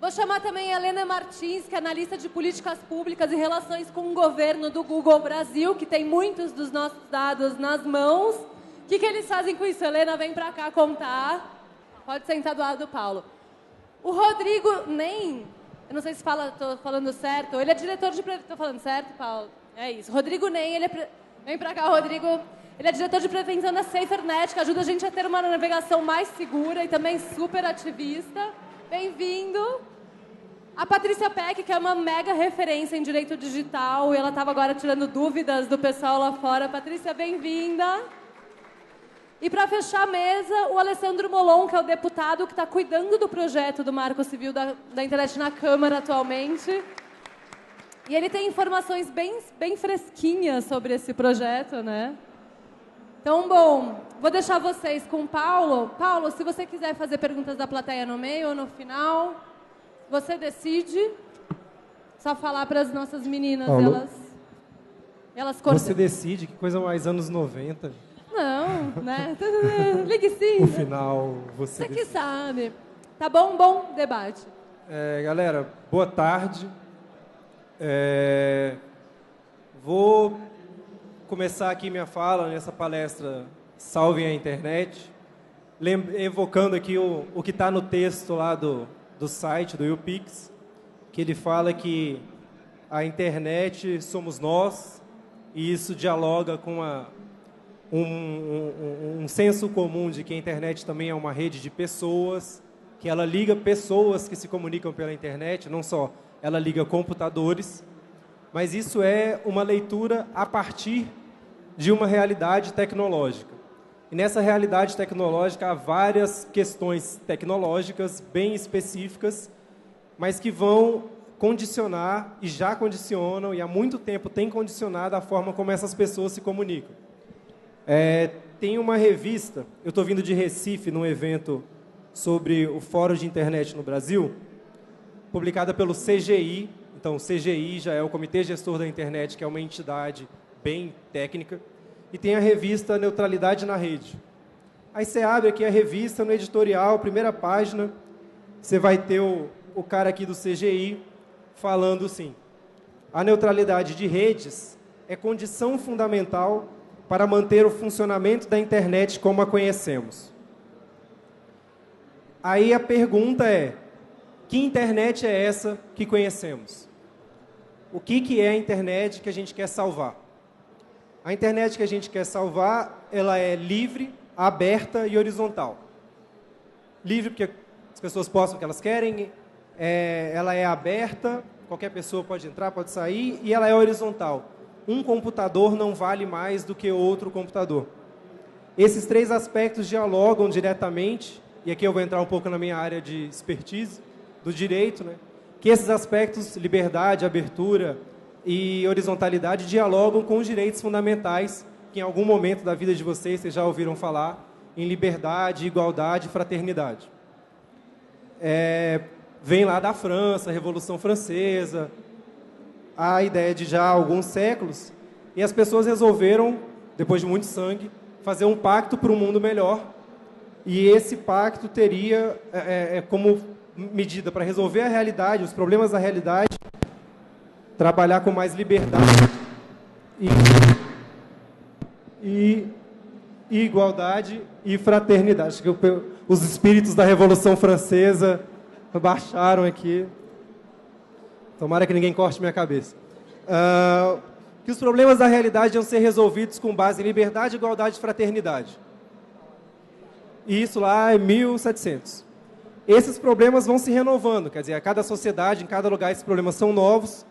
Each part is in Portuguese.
Vou chamar também a Helena Martins, que é analista de políticas públicas e relações com o governo do Google Brasil, que tem muitos dos nossos dados nas mãos. O que eles fazem com isso? Helena, vem para cá contar. Pode sentar do lado do Paulo. O Rodrigo Nem, eu não sei se estou falando certo, ele é diretor de... Estou falando certo, Paulo? É isso. Rodrigo Nem, vem para cá, Rodrigo. Ele é diretor de prevenção da SaferNet, que ajuda a gente a ter uma navegação mais segura e também super ativista. Bem-vindo. A Patrícia Peck, que é uma mega referência em direito digital, e ela estava agora tirando dúvidas do pessoal lá fora. Patrícia, bem-vinda. E para fechar a mesa, o Alessandro Molon, que é o deputado que está cuidando do projeto do Marco Civil da Internet na Câmara atualmente. E ele tem informações bem fresquinhas sobre esse projeto, né? Então, bom, vou deixar vocês com o Paulo. Paulo, se você quiser fazer perguntas da plateia no meio ou no final, você decide. Só falar para as nossas meninas, Paulo, elas cortam. Você decide, que coisa mais anos 90. Não, né? Ligue sim. No final, você que sabe. Tá bom? Bom debate. Galera, boa tarde. Vou começar aqui minha fala nessa palestra Salvem a Internet, evocando aqui o que está no texto lá do site, do YouPix, que ele fala que a internet somos nós, e isso dialoga com um senso comum de que a internet também é uma rede de pessoas, que ela liga pessoas que se comunicam pela internet, não só ela liga computadores, mas isso é uma leitura a partir de uma realidade tecnológica. E nessa realidade tecnológica há várias questões tecnológicas bem específicas, mas que vão condicionar, e já condicionam, e há muito tempo têm condicionado a forma como essas pessoas se comunicam. Tem uma revista, eu estou vindo de Recife, num evento sobre o Fórum de Internet no Brasil, publicada pelo CGI. Então, o CGI já é o Comitê Gestor da Internet, que é uma entidade bem técnica, e tem a revista Neutralidade na Rede. Aí você abre aqui a revista, no editorial, primeira página, você vai ter o cara aqui do CGI falando assim: a neutralidade de redes é condição fundamental para manter o funcionamento da internet como a conhecemos. Aí a pergunta é: que internet é essa que conhecemos? O que é a internet que a gente quer salvar? A internet que a gente quer salvar, ela é livre, aberta e horizontal. Livre porque as pessoas postam o que elas querem, ela é aberta, qualquer pessoa pode entrar, pode sair, e ela é horizontal. Um computador não vale mais do que outro computador. Esses três aspectos dialogam diretamente, e aqui eu vou entrar um pouco na minha área de expertise, do direito, né? Que esses aspectos, liberdade, abertura e horizontalidade, dialogam com os direitos fundamentais, que em algum momento da vida de vocês já ouviram falar, em liberdade, igualdade e fraternidade. Vem lá da França, a Revolução Francesa, a ideia de já há alguns séculos, e as pessoas resolveram, depois de muito sangue, fazer um pacto para um mundo melhor, e esse pacto teria como medida para resolver a realidade, os problemas da realidade, trabalhar com mais liberdade e igualdade e fraternidade. Acho que os espíritos da Revolução Francesa baixaram aqui. Tomara que ninguém corte minha cabeça. Que os problemas da realidade iam ser resolvidos com base em liberdade, igualdade e fraternidade. E isso lá é 1700. Esses problemas vão se renovando, quer dizer, a cada sociedade, em cada lugar, esses problemas são novos.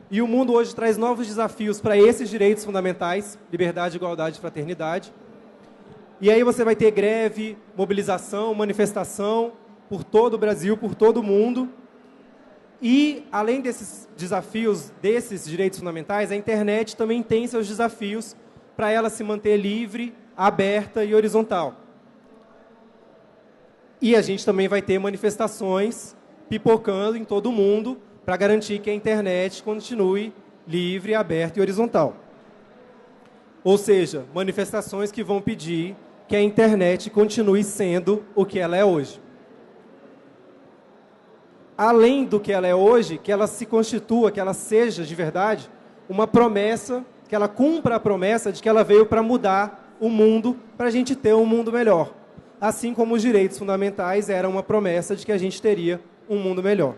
E o mundo hoje traz novos desafios para esses direitos fundamentais, liberdade, igualdade e fraternidade. E aí você vai ter greve, mobilização, manifestação por todo o Brasil, por todo o mundo. E, além desses desafios, desses direitos fundamentais, a internet também tem seus desafios para ela se manter livre, aberta e horizontal. E a gente também vai ter manifestações pipocando em todo o mundo para garantir que a internet continue livre, aberta e horizontal. Ou seja, manifestações que vão pedir que a internet continue sendo o que ela é hoje. além do que ela é hoje, que ela se constitua, que ela seja de verdade uma promessa, que ela cumpra a promessa de que ela veio para mudar o mundo, para a gente ter um mundo melhor. Assim como os direitos fundamentais eram uma promessa de que a gente teria um mundo melhor.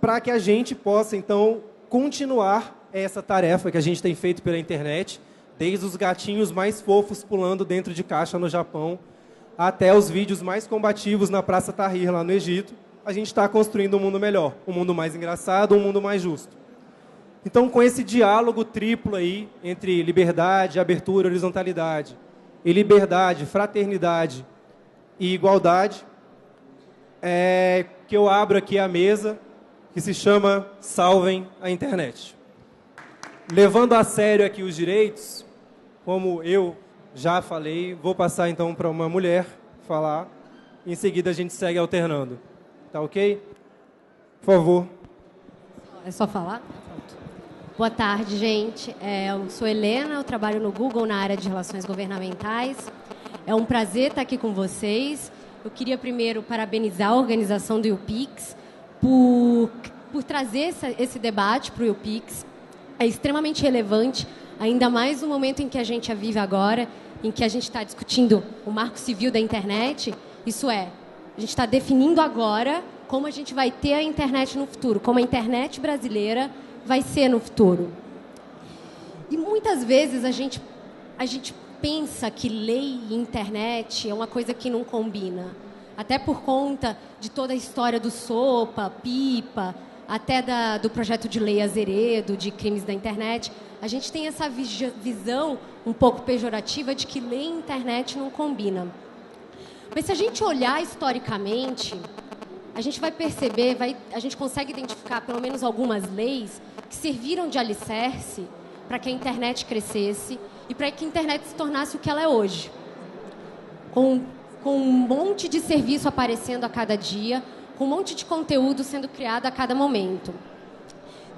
Para que a gente possa, então, continuar essa tarefa que a gente tem feito pela internet, desde os gatinhos mais fofos pulando dentro de caixa no Japão, até os vídeos mais combativos na Praça Tahrir, lá no Egito, a gente está construindo um mundo melhor, um mundo mais engraçado, um mundo mais justo. Então, com esse diálogo triplo aí, entre liberdade, abertura, horizontalidade, e liberdade, fraternidade e igualdade, que eu abro aqui a mesa, que se chama Salvem a Internet. Levando a sério aqui os direitos, como eu já falei, vou passar então para uma mulher falar, em seguida a gente segue alternando. Tá ok? Por favor. É só falar? Pronto. Boa tarde, gente. Eu sou Helena, eu trabalho no Google na área de relações governamentais. É um prazer estar aqui com vocês. Eu queria primeiro parabenizar a organização do YouPix por trazer esse debate para o YouPix. É extremamente relevante, ainda mais no momento em que a gente vive agora, em que a gente está discutindo o marco civil da internet. Isso é, a gente está definindo agora como a gente vai ter a internet no futuro, como a internet brasileira vai ser no futuro. E muitas vezes a gente pensa que lei e internet é uma coisa que não combina. Até por conta de toda a história do SOPA, PIPA, até do projeto de lei Azeredo, de crimes da internet, a gente tem essa visão um pouco pejorativa de que lei e internet não combinam. Mas se a gente olhar historicamente, a gente vai perceber, a gente consegue identificar pelo menos algumas leis que serviram de alicerce para que a internet crescesse e para que a internet se tornasse o que ela é hoje. Com um monte de serviço aparecendo a cada dia, com um monte de conteúdo sendo criado a cada momento.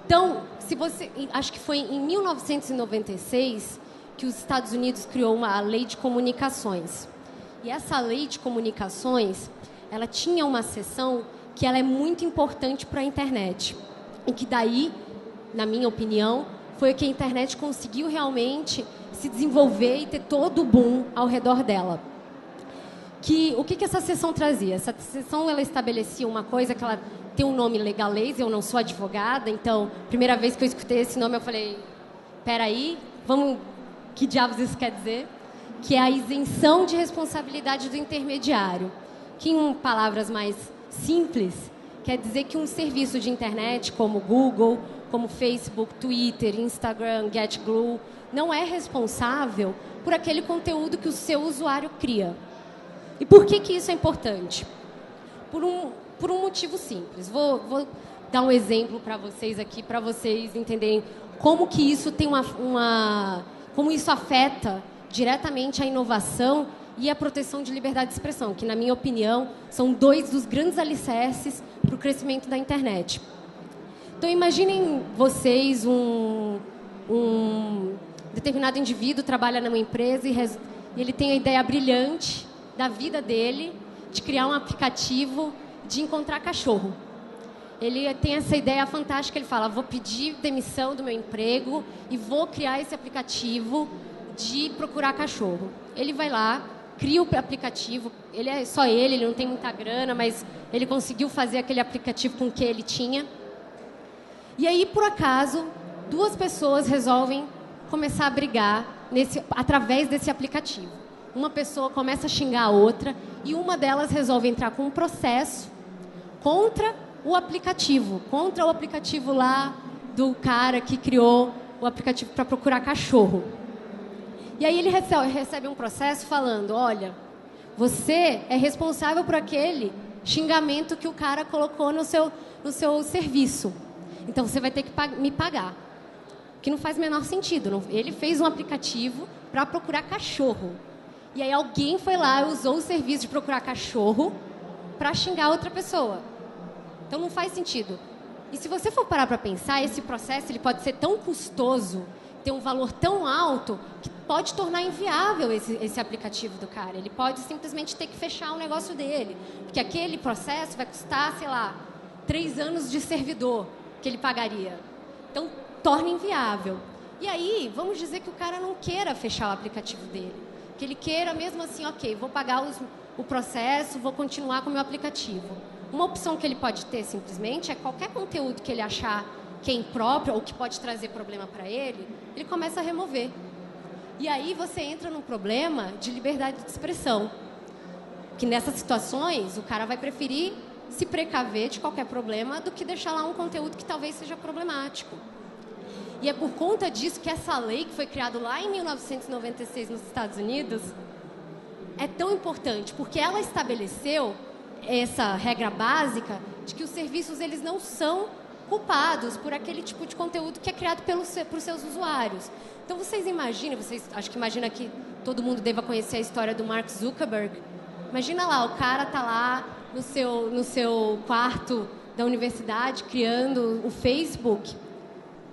Então, acho que foi em 1996 que os Estados Unidos criou uma lei de comunicações. E essa lei de comunicações, ela tinha uma seção que ela é muito importante para a internet. E que daí, na minha opinião, foi que a internet conseguiu realmente se desenvolver e ter todo o boom ao redor dela. O que essa seção trazia? Essa seção ela estabelecia uma coisa que ela tem um nome legalês, eu não sou advogada, então, primeira vez que eu escutei esse nome, eu falei, peraí, que diabos isso quer dizer? Que é a isenção de responsabilidade do intermediário, que em palavras mais simples, quer dizer que um serviço de internet como Google, como Facebook, Twitter, Instagram, GetGlue, não é responsável por aquele conteúdo que o seu usuário cria. E por que isso é importante? Por um motivo simples. Vou dar um exemplo para vocês aqui, para vocês entenderem como que isso tem como isso afeta diretamente a inovação e a proteção de liberdade de expressão, que, na minha opinião, são dois dos grandes alicerces para o crescimento da internet. Então, imaginem vocês, um determinado indivíduo trabalha numa empresa e ele tem a ideia brilhante da vida dele de criar um aplicativo de encontrar cachorro. Ele tem essa ideia fantástica, ele fala, vou pedir demissão do meu emprego e vou criar esse aplicativo de procurar cachorro. Ele vai lá, cria o aplicativo, ele não tem muita grana, mas ele conseguiu fazer aquele aplicativo com o que ele tinha. E aí, por acaso, duas pessoas resolvem começar a brigar através desse aplicativo. Uma pessoa começa a xingar a outra e uma delas resolve entrar com um processo contra o aplicativo lá do cara que criou o aplicativo para procurar cachorro. E aí ele recebe um processo falando, olha, você é responsável por aquele xingamento que o cara colocou no seu serviço. Então você vai ter que me pagar. Que não faz o menor sentido. Ele fez um aplicativo para procurar cachorro. E aí alguém foi lá e usou o serviço de procurar cachorro para xingar outra pessoa. Então não faz sentido. E se você for parar para pensar, esse processo ele pode ser tão custoso tem um valor tão alto que pode tornar inviável esse aplicativo do cara. Ele pode simplesmente ter que fechar o negócio dele, porque aquele processo vai custar, sei lá, 3 anos de servidor que ele pagaria. Então, torna inviável. E aí, vamos dizer que o cara não queira fechar o aplicativo dele. Que ele queira mesmo assim, ok, vou pagar o processo, vou continuar com o meu aplicativo. Uma opção que ele pode ter, simplesmente, é qualquer conteúdo que ele achar que é impróprio ou que pode trazer problema para ele, ele começa a remover. E aí você entra num problema de liberdade de expressão. Que nessas situações, o cara vai preferir se precaver de qualquer problema do que deixar lá um conteúdo que talvez seja problemático. E é por conta disso que essa lei, que foi criada lá em 1996 nos Estados Unidos, é tão importante, porque ela estabeleceu essa regra básica de que os serviços eles não são culpados por aquele tipo de conteúdo que é criado por seus usuários. Então, vocês acho que imagina que todo mundo deva conhecer a história do Mark Zuckerberg. Imagina lá, o cara tá lá no seu quarto da universidade criando o Facebook.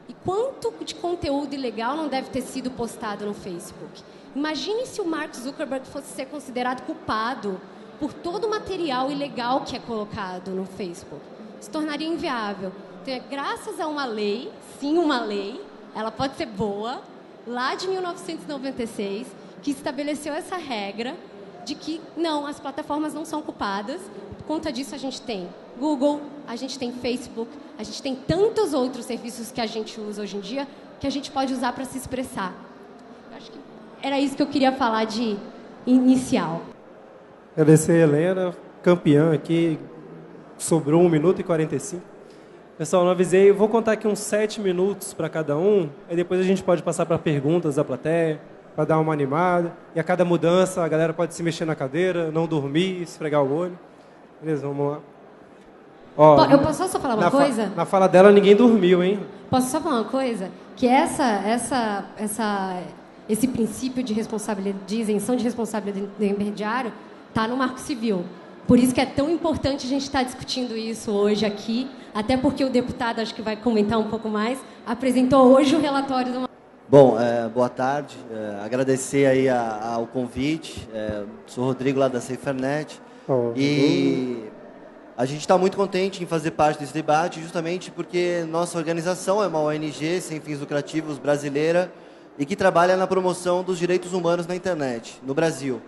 E quanto de conteúdo ilegal não deve ter sido postado no Facebook? Imagine se o Mark Zuckerberg fosse ser considerado culpado por todo o material ilegal que é colocado no Facebook. Se tornaria inviável. Então, é graças a uma lei, sim, uma lei, ela pode ser boa, lá de 1996, que estabeleceu essa regra de que, não, as plataformas não são culpadas. Por conta disso, a gente tem Google, a gente tem Facebook, a gente tem tantos outros serviços que a gente usa hoje em dia que a gente pode usar para se expressar. Eu acho que era isso que eu queria falar de inicial. Agradecer a Helena, campeã aqui, sobrou 1 minuto e 45. Pessoal, não avisei, eu vou contar aqui uns 7 minutos para cada um, aí depois a gente pode passar para perguntas da plateia, para dar uma animada, e a cada mudança a galera pode se mexer na cadeira, não dormir, esfregar o olho. Beleza, vamos lá. Ó, eu posso só falar uma coisa? Na fala dela ninguém dormiu, hein? Posso só falar uma coisa? Que esse princípio de responsabilidade, de isenção de responsabilidade do intermediário está no Marco Civil. Por isso que é tão importante a gente estar discutindo isso hoje aqui, até porque o deputado, acho que vai comentar um pouco mais, apresentou hoje o relatório do... Bom, boa tarde. Agradecer aí ao convite. Sou Rodrigo, lá da SaferNet. E a gente está muito contente em fazer parte desse debate, justamente porque nossa organização é uma ONG sem fins lucrativos brasileira e que trabalha na promoção dos direitos humanos na internet, no Brasil.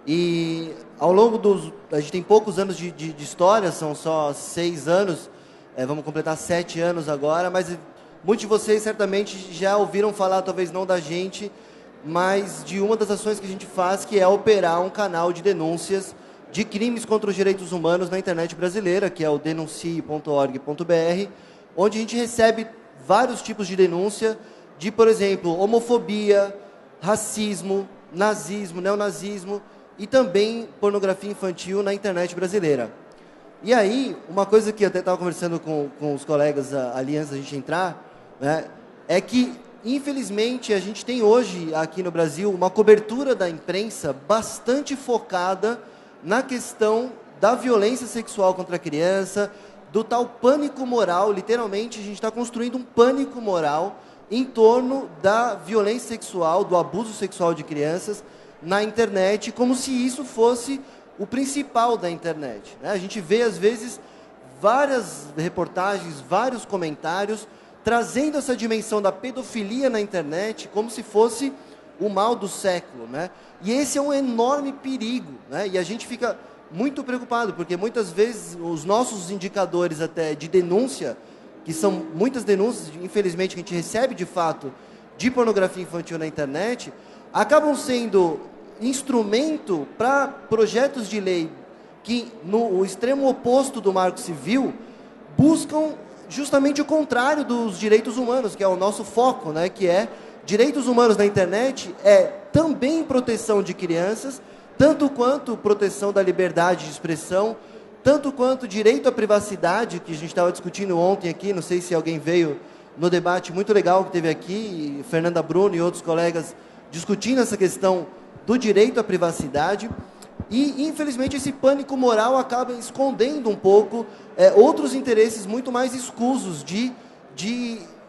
E ao longo a gente tem poucos anos de história, são só 6 anos, vamos completar 7 anos agora, mas muitos de vocês certamente já ouviram falar, talvez não da gente, mas de uma das ações que a gente faz, que é operar um canal de denúncias de crimes contra os direitos humanos na internet brasileira, que é o denuncie.org.br, onde a gente recebe vários tipos de denúncia de, por exemplo, homofobia, racismo, nazismo, neonazismo e também pornografia infantil na internet brasileira. E aí, uma coisa que eu até estava conversando com os colegas ali antes da gente entrar, né, é que, infelizmente, a gente tem hoje, aqui no Brasil, uma cobertura da imprensa bastante focada na questão da violência sexual contra a criança, do tal pânico moral. Literalmente, a gente está construindo um pânico moral em torno da violência sexual, do abuso sexual de crianças na internet, como se isso fosse o principal da internet, né? A gente vê, às vezes, várias reportagens, vários comentários, trazendo essa dimensão da pedofilia na internet como se fosse o mal do século, né? E esse é um enorme perigo, né? E a gente fica muito preocupado, porque muitas vezes os nossos indicadores até de denúncia, que são muitas denúncias, infelizmente, que a gente recebe de fato, de pornografia infantil na internet, acabam sendo instrumento para projetos de lei que, no extremo oposto do Marco Civil, buscam justamente o contrário dos direitos humanos, que é o nosso foco, né? Que é direitos humanos na internet, é também proteção de crianças, tanto quanto proteção da liberdade de expressão, tanto quanto direito à privacidade, que a gente estava discutindo ontem aqui, não sei se alguém veio no debate muito legal que teve aqui, Fernanda Bruno e outros colegas discutindo essa questão do direito à privacidade. E, infelizmente, esse pânico moral acaba escondendo um pouco outros interesses muito mais escusos de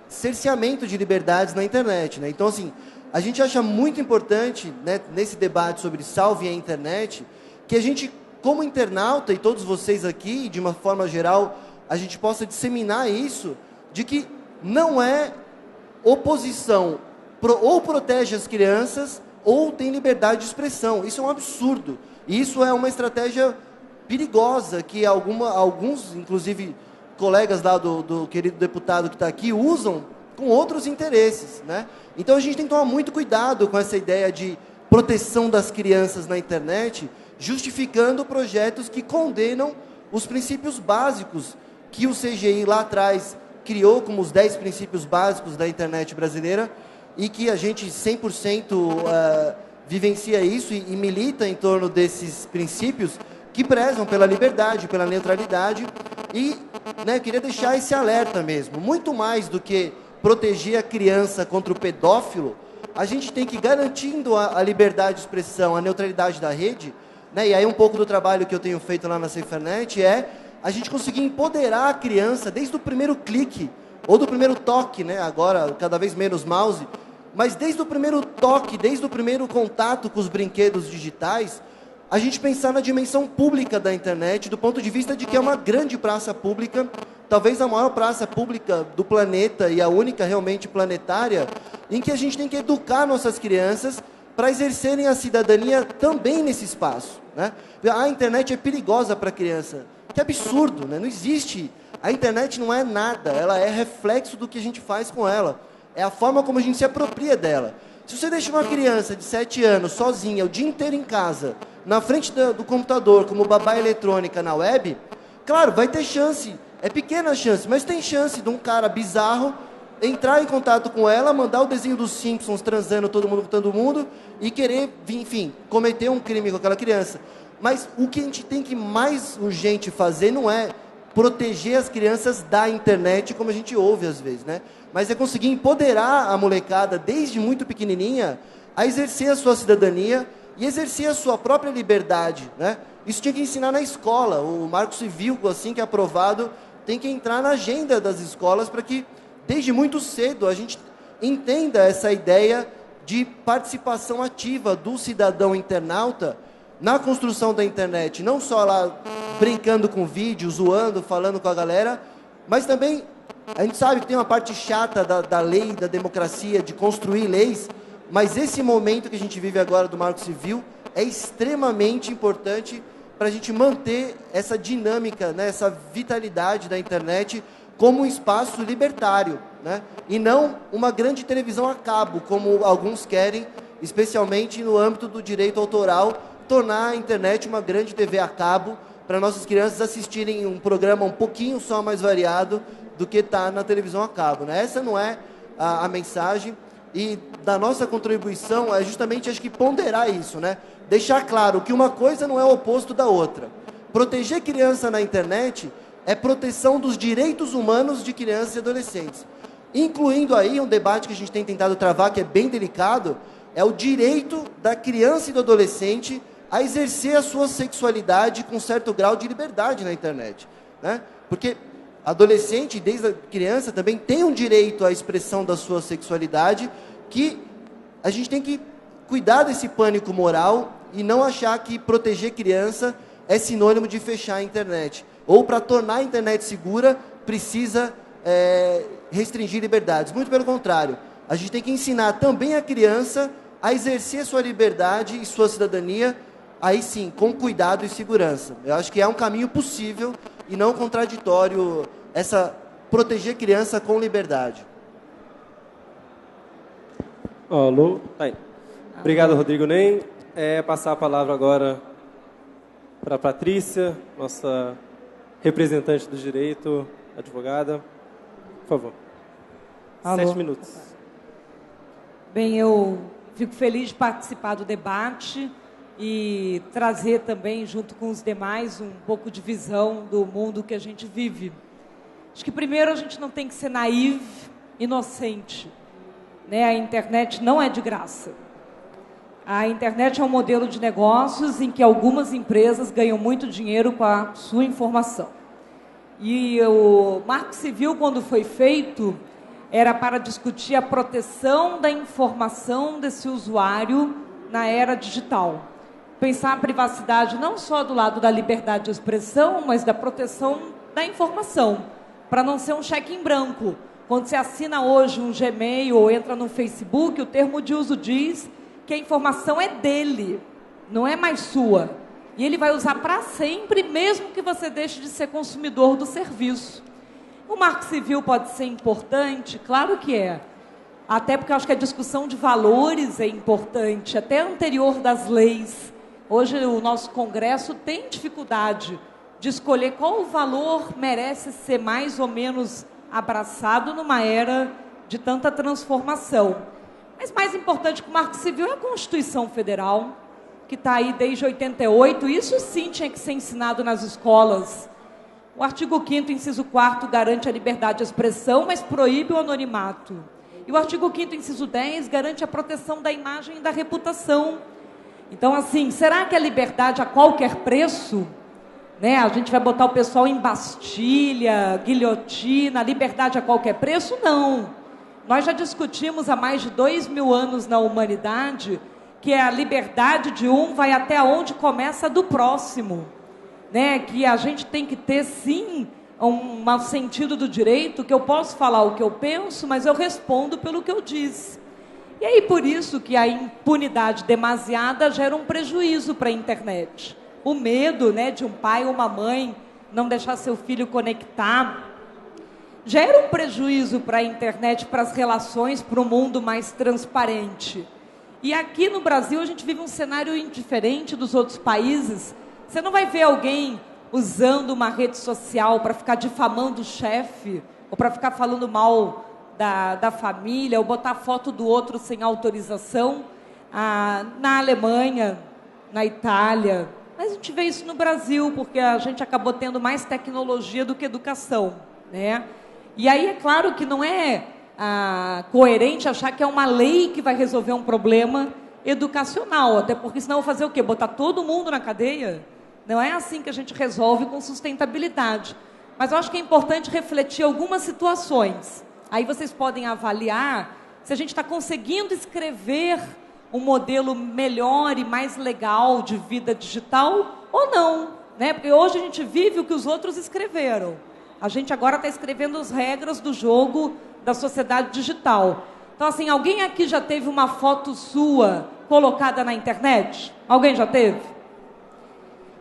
cerceamento de liberdades na internet, né? Então, assim, a gente acha muito importante, né, nesse debate sobre salve a internet, que a gente, como internauta, e todos vocês aqui, de uma forma geral, a gente possa disseminar isso, de que não é oposição, ou protege as crianças, ou tem liberdade de expressão. Isso é um absurdo. E isso é uma estratégia perigosa, que alguns, inclusive, colegas lá do querido deputado que está aqui, usam com outros interesses, né? Então a gente tem que tomar muito cuidado com essa ideia de proteção das crianças na internet, justificando projetos que condenam os princípios básicos que o CGI lá atrás criou como os 10 princípios básicos da internet brasileira e que a gente 100% vivencia isso e milita em torno desses princípios que prezam pela liberdade, pela neutralidade e, né, queria deixar esse alerta mesmo. Muito mais do que proteger a criança contra o pedófilo, a gente tem que, garantindo a liberdade de expressão, a neutralidade da rede, né, e aí um pouco do trabalho que eu tenho feito lá na SaferNet é a gente conseguir empoderar a criança desde o primeiro clique, ou do primeiro toque, né, agora cada vez menos mouse, mas desde o primeiro toque, desde o primeiro contato com os brinquedos digitais, a gente pensar na dimensão pública da internet, do ponto de vista de que é uma grande praça pública, talvez a maior praça pública do planeta e a única realmente planetária, em que a gente tem que educar nossas crianças para exercerem a cidadania também nesse espaço, né? A internet é perigosa para a criança. Que absurdo, né? Não existe. A internet não é nada, ela é reflexo do que a gente faz com ela. É a forma como a gente se apropria dela. Se você deixa uma criança de 7 anos sozinha o dia inteiro em casa, na frente do computador, como babá eletrônica na web, claro, vai ter chance, é pequena a chance, mas tem chance de um cara bizarro entrar em contato com ela, mandar o desenho dos Simpsons transando todo mundo com todo mundo e querer, enfim, cometer um crime com aquela criança. Mas o que a gente tem que mais urgente fazer não é proteger as crianças da internet, como a gente ouve às vezes, né? Mas é conseguir empoderar a molecada, desde muito pequenininha, a exercer a sua cidadania e exercer a sua própria liberdade, né? Isso tinha que ensinar na escola. O Marco Civil, assim que é aprovado, tem que entrar na agenda das escolas para que, desde muito cedo, a gente entenda essa ideia de participação ativa do cidadão internauta na construção da internet, não só lá brincando com vídeo, zoando, falando com a galera, mas também, a gente sabe que tem uma parte chata da lei, da democracia, de construir leis, mas esse momento que a gente vive agora do Marco Civil é extremamente importante para a gente manter essa dinâmica, né, essa vitalidade da internet como um espaço libertário, né, e não uma grande televisão a cabo, como alguns querem, especialmente no âmbito do direito autoral, tornar a internet uma grande TV a cabo para nossas crianças assistirem um programa um pouquinho só mais variado do que está na televisão a cabo, né? Essa não é a mensagem e da nossa contribuição é justamente, acho que, ponderar isso, né? Deixar claro que uma coisa não é o oposto da outra. Proteger criança na internet é proteção dos direitos humanos de crianças e adolescentes, incluindo aí um debate que a gente tem tentado travar, que é bem delicado, é o direito da criança e do adolescente a exercer a sua sexualidade com certo grau de liberdade na internet, né? Porque adolescente, desde a criança, também tem um direito à expressão da sua sexualidade, que a gente tem que cuidar desse pânico moral e não achar que proteger criança é sinônimo de fechar a internet. Ou, para tornar a internet segura, precisa restringir liberdades. Muito pelo contrário. A gente tem que ensinar também a criança a exercer sua liberdade e sua cidadania, aí sim, com cuidado e segurança. Eu acho que é um caminho possível e não contraditório proteger criança com liberdade. Alô? Tá aí. Obrigado, Rodrigo Nem. Passar a palavra agora para a Patrícia, nossa representante do direito, advogada. Por favor. Alô? 7 minutos. Bem, eu fico feliz de participar do debate e trazer também, junto com os demais, um pouco de visão do mundo que a gente vive. Acho que, primeiro, a gente não tem que ser naive, inocente, né? A internet não é de graça. A internet é um modelo de negócios em que algumas empresas ganham muito dinheiro com a sua informação. E o Marco Civil, quando foi feito, era para discutir a proteção da informação desse usuário na era digital. Pensar a privacidade não só do lado da liberdade de expressão, mas da proteção da informação, para não ser um cheque em branco. Quando você assina hoje um Gmail ou entra no Facebook, o termo de uso diz que a informação é dele, não é mais sua. E ele vai usar para sempre, mesmo que você deixe de ser consumidor do serviço. O Marco Civil pode ser importante? Claro que é. Até porque eu acho que a discussão de valores é importante, até anterior das leis. Hoje o nosso Congresso tem dificuldade de escolher qual valor merece ser mais ou menos abraçado numa era de tanta transformação. Mas mais importante que o Marco Civil é a Constituição Federal, que está aí desde 88. Isso sim tinha que ser ensinado nas escolas. O artigo 5º, inciso 4º, garante a liberdade de expressão, mas proíbe o anonimato. E o artigo 5º, inciso 10, garante a proteção da imagem e da reputação. Então, assim, será que a liberdade a qualquer preço? Né? A gente vai botar o pessoal em Bastilha, guilhotina, liberdade a qualquer preço? Não. Nós já discutimos há mais de 2000 anos na humanidade que a liberdade de um vai até onde começa a do próximo. Né? Que a gente tem que ter, sim, um sentido do direito, que eu posso falar o que eu penso, mas eu respondo pelo que eu disse. E aí, por isso que a impunidade demasiada gera um prejuízo para a internet. O medo, né, de um pai ou uma mãe não deixar seu filho conectar gera um prejuízo para a internet, para as relações, para o mundo mais transparente. E aqui no Brasil a gente vive um cenário diferente dos outros países. Você não vai ver alguém usando uma rede social para ficar difamando o chefe, ou para ficar falando mal da família, ou botar foto do outro sem autorização. Na Alemanha, na Itália. Mas a gente vê isso no Brasil, porque a gente acabou tendo mais tecnologia do que educação, né? E aí é claro que não é coerente achar que é uma lei que vai resolver um problema educacional, até porque senão eu vou fazer o quê? Botar todo mundo na cadeia? Não é assim que a gente resolve com sustentabilidade. Mas eu acho que é importante refletir algumas situações. Aí vocês podem avaliar se a gente está conseguindo escrever um modelo melhor e mais legal de vida digital ou não, né? Porque hoje a gente vive o que os outros escreveram. A gente agora está escrevendo as regras do jogo da sociedade digital. Então, assim, alguém aqui já teve uma foto sua colocada na internet? Alguém já teve?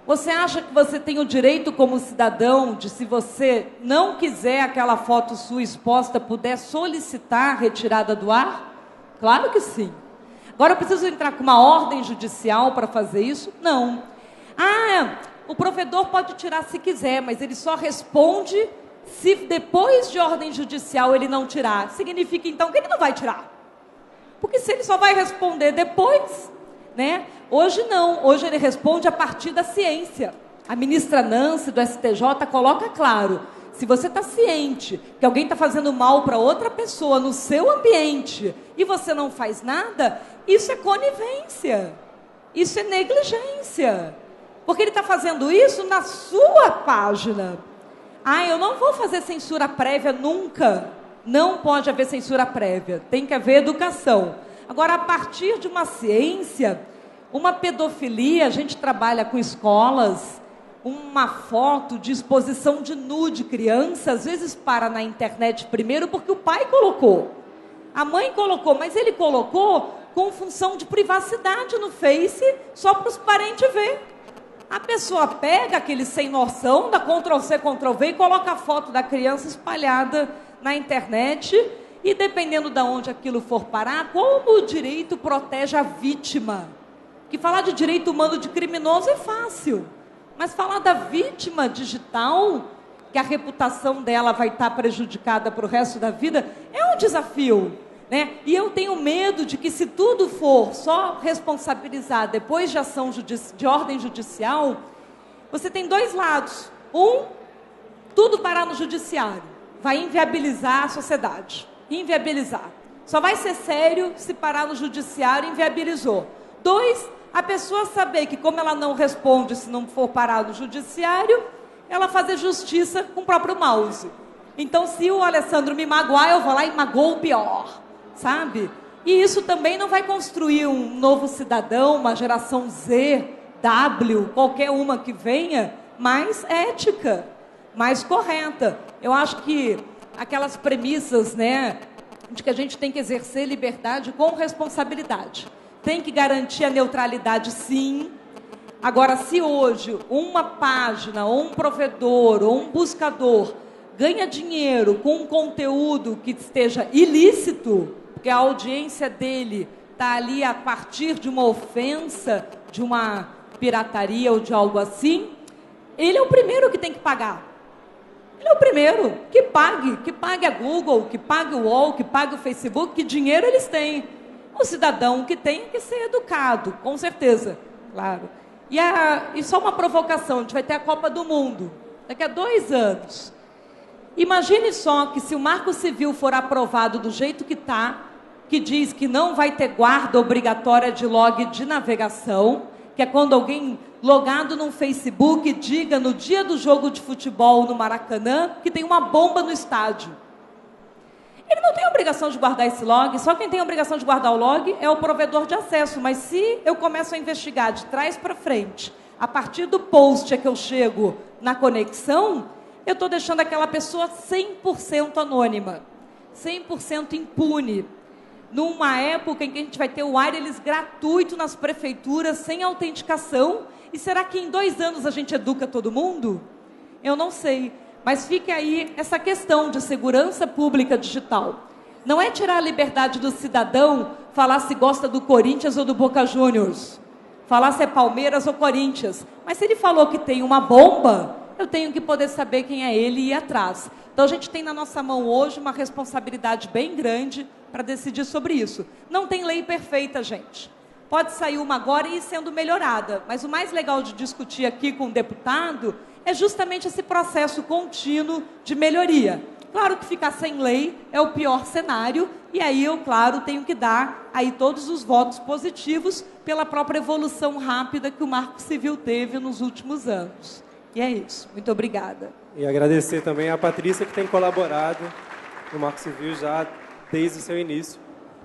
Você acha que você tem o direito como cidadão de, se você não quiser aquela foto sua exposta, puder solicitar a retirada do ar? Claro que sim. Agora eu preciso entrar com uma ordem judicial para fazer isso? Não. O provedor pode tirar se quiser, mas ele só responde se depois de ordem judicial ele não tirar. Significa então que ele não vai tirar. Porque se ele só vai responder depois, né? Hoje não, hoje ele responde a partir da ciência. A ministra Nancy do STJ coloca claro, se você está ciente que alguém está fazendo mal para outra pessoa no seu ambiente e você não faz nada, isso é conivência, isso é negligência. Porque ele está fazendo isso na sua página. Eu não vou fazer censura prévia nunca. Não pode haver censura prévia, tem que haver educação. Agora, a partir de uma ciência, uma pedofilia, a gente trabalha com escolas, uma foto de exposição de nu de criança, às vezes para na internet primeiro porque o pai colocou. A mãe colocou, mas ele colocou com função de privacidade no Face, só para os parentes ver. A pessoa pega aquele sem noção, dá Ctrl+C, Ctrl+V e coloca a foto da criança espalhada na internet. E dependendo de onde aquilo for parar, como o direito protege a vítima? Que falar de direito humano de criminoso é fácil. Mas falar da vítima digital, que a reputação dela vai estar prejudicada para o resto da vida, é um desafio. Né? E eu tenho medo de que, se tudo for só responsabilizar depois de ação de ordem judicial, você tem dois lados. Tudo parar no judiciário. Vai inviabilizar a sociedade. Inviabilizar. Só vai ser sério se parar no judiciário, inviabilizou. 2, a pessoa saber que, como ela não responde se não for parar no judiciário, ela fazer justiça com o próprio mouse. Então, se o Alessandro me magoar, eu vou lá e magoo o pior, sabe? E isso também não vai construir um novo cidadão, uma geração Z, W, qualquer uma que venha, mais ética, mais correta. Eu acho que aquelas premissas, né, de que a gente tem que exercer liberdade com responsabilidade. Tem que garantir a neutralidade, sim. Agora, se hoje uma página, ou um provedor, ou um buscador ganha dinheiro com um conteúdo que esteja ilícito, porque a audiência dele está ali a partir de uma ofensa, de uma pirataria ou de algo assim, ele é o primeiro que tem que pagar. Ele é o primeiro que pague a Google, que pague o UOL, que pague o Facebook, que dinheiro eles têm. O cidadão que tem que ser educado, com certeza, claro. E só uma provocação, a gente vai ter a Copa do Mundo, daqui a 2 anos. Imagine só que se o Marco Civil for aprovado do jeito que está, que diz que não vai ter guarda obrigatória de log de navegação, que é quando alguém logado no Facebook diga no dia do jogo de futebol no Maracanã que tem uma bomba no estádio. Ele não tem a obrigação de guardar esse log, só quem tem a obrigação de guardar o log é o provedor de acesso. Mas se eu começo a investigar de trás para frente, a partir do post é que eu chego na conexão, eu estou deixando aquela pessoa 100% anônima, 100% impune. Numa época em que a gente vai ter o wireless gratuito nas prefeituras, sem autenticação. E será que em 2 anos a gente educa todo mundo? Eu não sei. Mas fique aí essa questão de segurança pública digital. Não é tirar a liberdade do cidadão falar se gosta do Corinthians ou do Boca Juniors. Falar se é Palmeiras ou Corinthians. Mas se ele falou que tem uma bomba, eu tenho que poder saber quem é ele e ir atrás. Então a gente tem na nossa mão hoje uma responsabilidade bem grande para decidir sobre isso. Não tem lei perfeita, gente. Pode sair uma agora e ir sendo melhorada. Mas o mais legal de discutir aqui com o deputado é justamente esse processo contínuo de melhoria. Claro que ficar sem lei é o pior cenário, e aí eu, claro, tenho que dar aí todos os votos positivos pela própria evolução rápida que o Marco Civil teve nos últimos anos. E é isso. Muito obrigada. E agradecer também a Patrícia, que tem colaborado no Marco Civil já desde o seu início.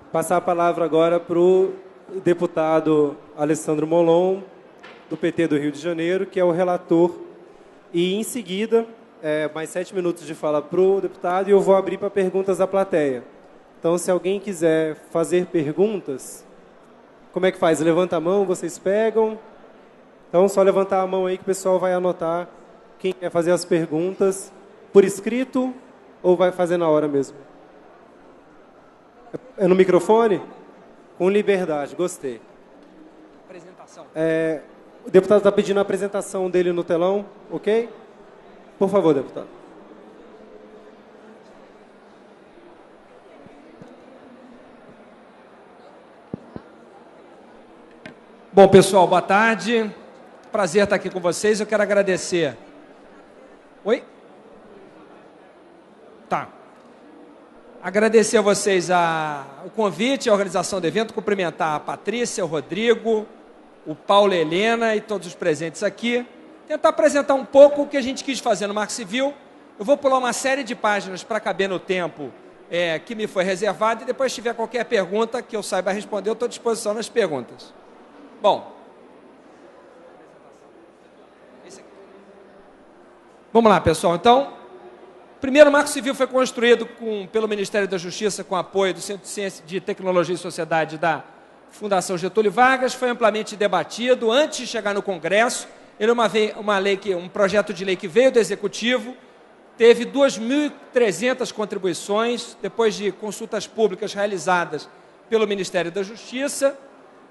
Passar a palavra agora para o deputado Alessandro Molon, do PT do Rio de Janeiro, que é o relator. E, em seguida, mais 7 minutos de fala para o deputado e eu vou abrir para perguntas da plateia. Então, se alguém quiser fazer perguntas, como é que faz? Levanta a mão, vocês pegam. Então, só levantar a mão aí que o pessoal vai anotar quem quer fazer as perguntas por escrito ou vai fazer na hora mesmo. É no microfone? Com liberdade, gostei. Apresentação. O deputado está pedindo a apresentação dele no telão, ok? Por favor, deputado. Bom, pessoal, boa tarde. Prazer estar aqui com vocês. Eu quero agradecer. Oi? Tá. Agradecer a vocês o convite, a organização do evento, cumprimentar a Patrícia, o Rodrigo, o Paulo e a Helena e todos os presentes aqui. Tentar apresentar um pouco o que a gente quis fazer no Marco Civil. Eu vou pular uma série de páginas para caber no tempo que me foi reservado e depois, se tiver qualquer pergunta que eu saiba responder, eu estou à disposição nas perguntas. Bom. Vamos lá, pessoal. Então, primeiro, o Marco Civil foi construído pelo Ministério da Justiça com apoio do Centro de Ciência de Tecnologia e Sociedade da Fundação Getúlio Vargas, foi amplamente debatido antes de chegar no Congresso. Ele é um projeto de lei que veio do Executivo, teve 2.300 contribuições, depois de consultas públicas realizadas pelo Ministério da Justiça,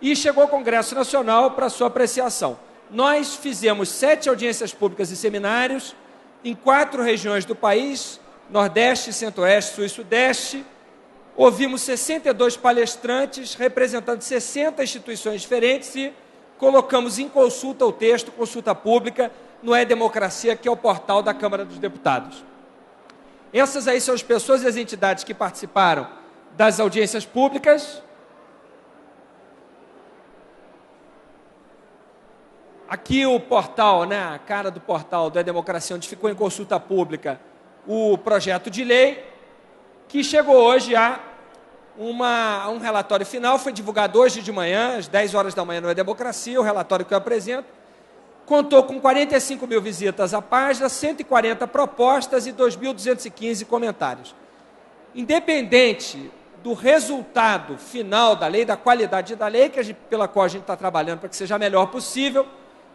e chegou ao Congresso Nacional para sua apreciação. Nós fizemos 7 audiências públicas e seminários em 4 regiões do país, Nordeste, Centro-Oeste, Sul e Sudeste. Ouvimos 62 palestrantes, representando 60 instituições diferentes e colocamos em consulta o texto, consulta pública, no E-Democracia, que é o portal da Câmara dos Deputados. Essas aí são as pessoas e as entidades que participaram das audiências públicas. Aqui o portal, né, a cara do portal da E-Democracia, onde ficou em consulta pública, o projeto de lei, que chegou hoje a um relatório final, foi divulgado hoje de manhã, às 10 horas da manhã no É Democracia, o relatório que eu apresento, contou com 45 mil visitas à página, 140 propostas e 2.215 comentários. Independente do resultado final da lei, da qualidade da lei, pela qual a gente está trabalhando para que seja a melhor possível,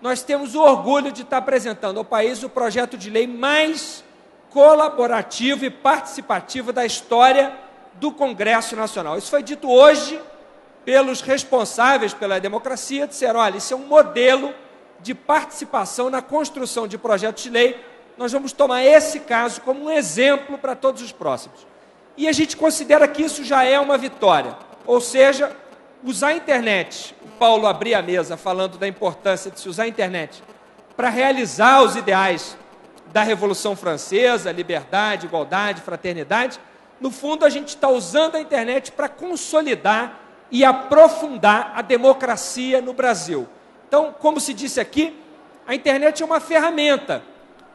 nós temos o orgulho de estar apresentando ao país o projeto de lei mais colaborativo e participativo da história do Congresso Nacional. Isso foi dito hoje pelos responsáveis pela democracia, disseram, olha, isso é um modelo de participação na construção de projetos de lei, nós vamos tomar esse caso como um exemplo para todos os próximos. E a gente considera que isso já é uma vitória, ou seja, usar a internet, o Paulo abria a mesa falando da importância de se usar a internet para realizar os ideais da Revolução Francesa, liberdade, igualdade, fraternidade. No fundo, a gente está usando a internet para consolidar e aprofundar a democracia no Brasil. Então, como se disse aqui, a internet é uma ferramenta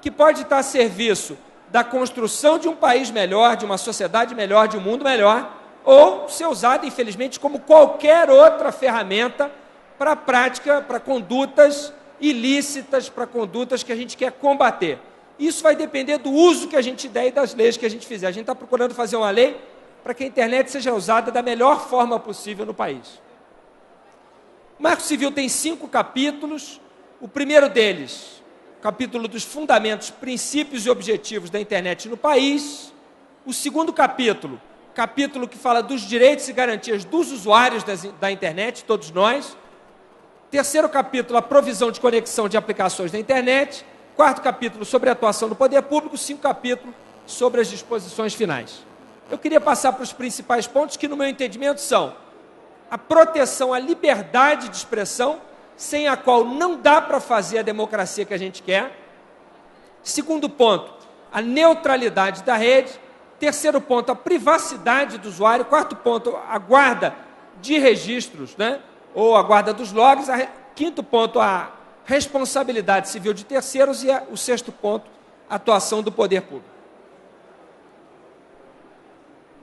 que pode estar a serviço da construção de um país melhor, de uma sociedade melhor, de um mundo melhor, ou ser usada, infelizmente, como qualquer outra ferramenta para a prática, para condutas ilícitas, para condutas que a gente quer combater. Isso vai depender do uso que a gente der e das leis que a gente fizer. A gente está procurando fazer uma lei para que a internet seja usada da melhor forma possível no país. O Marco Civil tem 5 capítulos. O primeiro deles, o capítulo dos fundamentos, princípios e objetivos da internet no país. O segundo capítulo que fala dos direitos e garantias dos usuários da internet, todos nós. Terceiro capítulo, a provisão de conexão de aplicações da internet. Quarto capítulo, sobre a atuação do poder público. 5 capítulos sobre as disposições finais. Eu queria passar para os principais pontos que, no meu entendimento, são a proteção à liberdade de expressão, sem a qual não dá para fazer a democracia que a gente quer. Segundo ponto, a neutralidade da rede. Terceiro ponto, a privacidade do usuário. Quarto ponto, a guarda de registros, né? Ou a guarda dos logs. Quinto ponto, a responsabilidade civil de terceiros. E o sexto ponto, a atuação do poder público.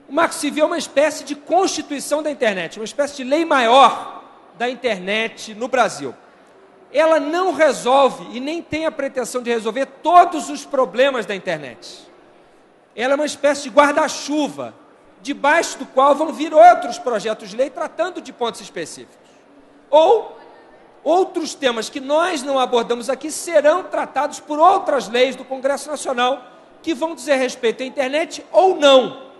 O Marco Civil é uma espécie de constituição da internet, uma espécie de lei maior da internet no Brasil. Ela não resolve e nem tem a pretensão de resolver todos os problemas da internet. Ela é uma espécie de guarda-chuva, debaixo do qual vão vir outros projetos de lei tratando de pontos específicos. Ou outros temas que nós não abordamos aqui serão tratados por outras leis do Congresso Nacional que vão dizer respeito à internet ou não.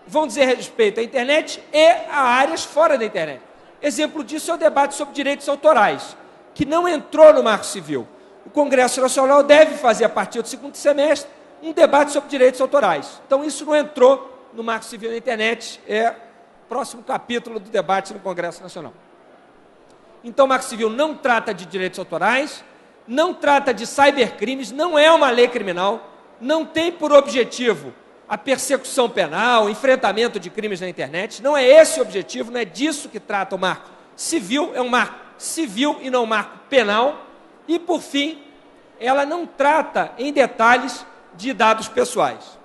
Vão dizer respeito à internet e a áreas fora da internet. Exemplo disso é o debate sobre direitos autorais, que não entrou no Marco Civil. O Congresso Nacional deve fazer, a partir do segundo semestre, um debate sobre direitos autorais. Então, isso não entrou no Marco Civil da internet, é o próximo capítulo do debate no Congresso Nacional. Então, o Marco Civil não trata de direitos autorais, não trata de cybercrimes, não é uma lei criminal, não tem por objetivo a persecução penal, o enfrentamento de crimes na internet. Não é esse o objetivo, não é disso que trata o Marco Civil, é um marco civil e não um marco penal. E, por fim, ela não trata em detalhes de dados pessoais.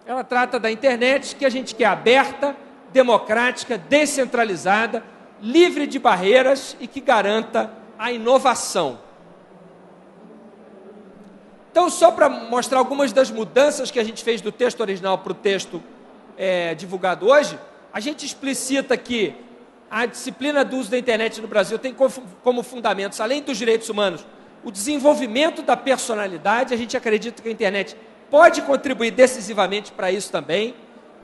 Ela trata da internet que a gente quer aberta, democrática, descentralizada, livre de barreiras e que garanta a inovação. Então, só para mostrar algumas das mudanças que a gente fez do texto original para o texto divulgado hoje, a gente explicita que a disciplina do uso da internet no Brasil tem como fundamentos, além dos direitos humanos, o desenvolvimento da personalidade. A gente acredita que a internet pode contribuir decisivamente para isso também,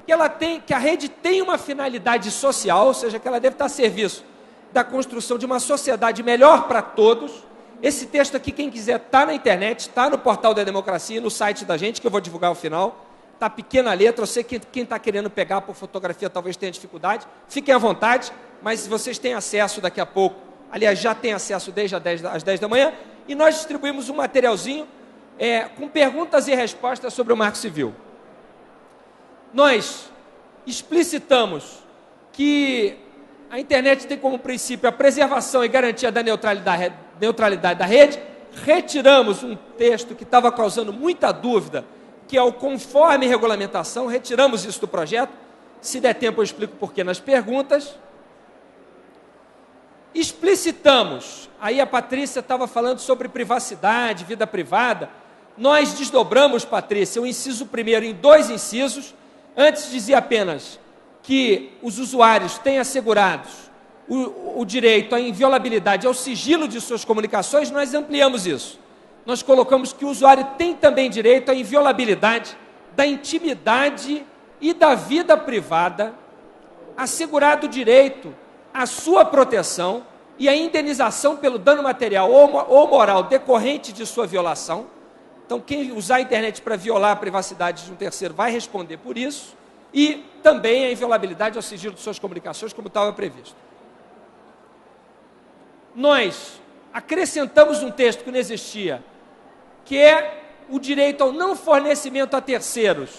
que a rede tem uma finalidade social, ou seja, que ela deve estar a serviço da construção de uma sociedade melhor para todos. Esse texto aqui, quem quiser, está na internet, está no portal da democracia, no site da gente, que eu vou divulgar ao final. Está pequena letra, eu sei que quem está querendo pegar por fotografia talvez tenha dificuldade. Fiquem à vontade, mas vocês têm acesso daqui a pouco. Aliás, já têm acesso desde as 10 da manhã. E nós distribuímos um materialzinho com perguntas e respostas sobre o Marco Civil. Nós explicitamos que a internet tem como princípio a preservação e garantia da neutralidade da rede, retiramos um texto que estava causando muita dúvida, que é o conforme regulamentação, retiramos isso do projeto. Se der tempo eu explico por quê nas perguntas. Explicitamos, aí a Patrícia estava falando sobre privacidade, vida privada. Nós desdobramos, Patrícia, o inciso primeiro em 2 incisos. Antes dizia apenas que os usuários têm assegurados o direito à inviolabilidade, ao sigilo de suas comunicações. Nós ampliamos isso. Nós colocamos que o usuário tem também direito à inviolabilidade da intimidade e da vida privada, assegurado o direito à sua proteção e à indenização pelo dano material ou moral decorrente de sua violação. Então, quem usar a internet para violar a privacidade de um terceiro vai responder por isso, e também a inviolabilidade ao sigilo de suas comunicações, como estava previsto. Nós acrescentamos um texto que não existia, que é o direito ao não fornecimento a terceiros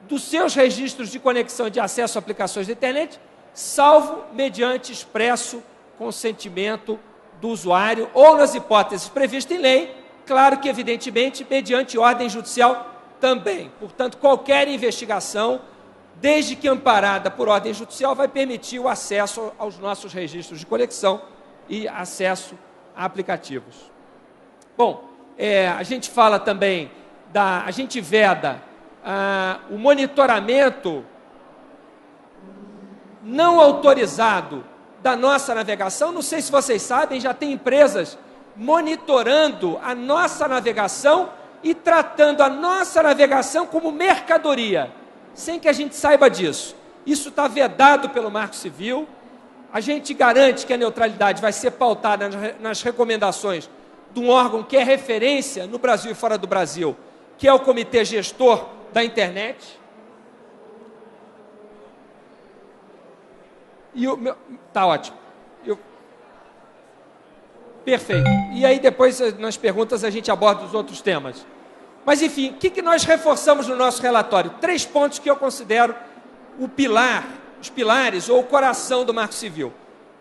dos seus registros de conexão e de acesso a aplicações da internet, salvo mediante expresso consentimento do usuário ou nas hipóteses previstas em lei, claro que, evidentemente, mediante ordem judicial também. Portanto, qualquer investigação, desde que amparada por ordem judicial, vai permitir o acesso aos nossos registros de conexão e acesso a aplicativos. Bom, a gente fala também, a gente veda o monitoramento não autorizado da nossa navegação. Não sei se vocês sabem, já tem empresas monitorando a nossa navegação e tratando a nossa navegação como mercadoria, sem que a gente saiba disso. Isso está vedado pelo Marco Civil. A gente garante que a neutralidade vai ser pautada nas recomendações de um órgão que é referência no Brasil e fora do Brasil, que é o Comitê Gestor da Internet. Tá ótimo. Perfeito. E aí depois, nas perguntas, a gente aborda os outros temas. Mas, enfim, o que nós reforçamos no nosso relatório? 3 pontos que eu considero os pilares ou o coração do Marco Civil.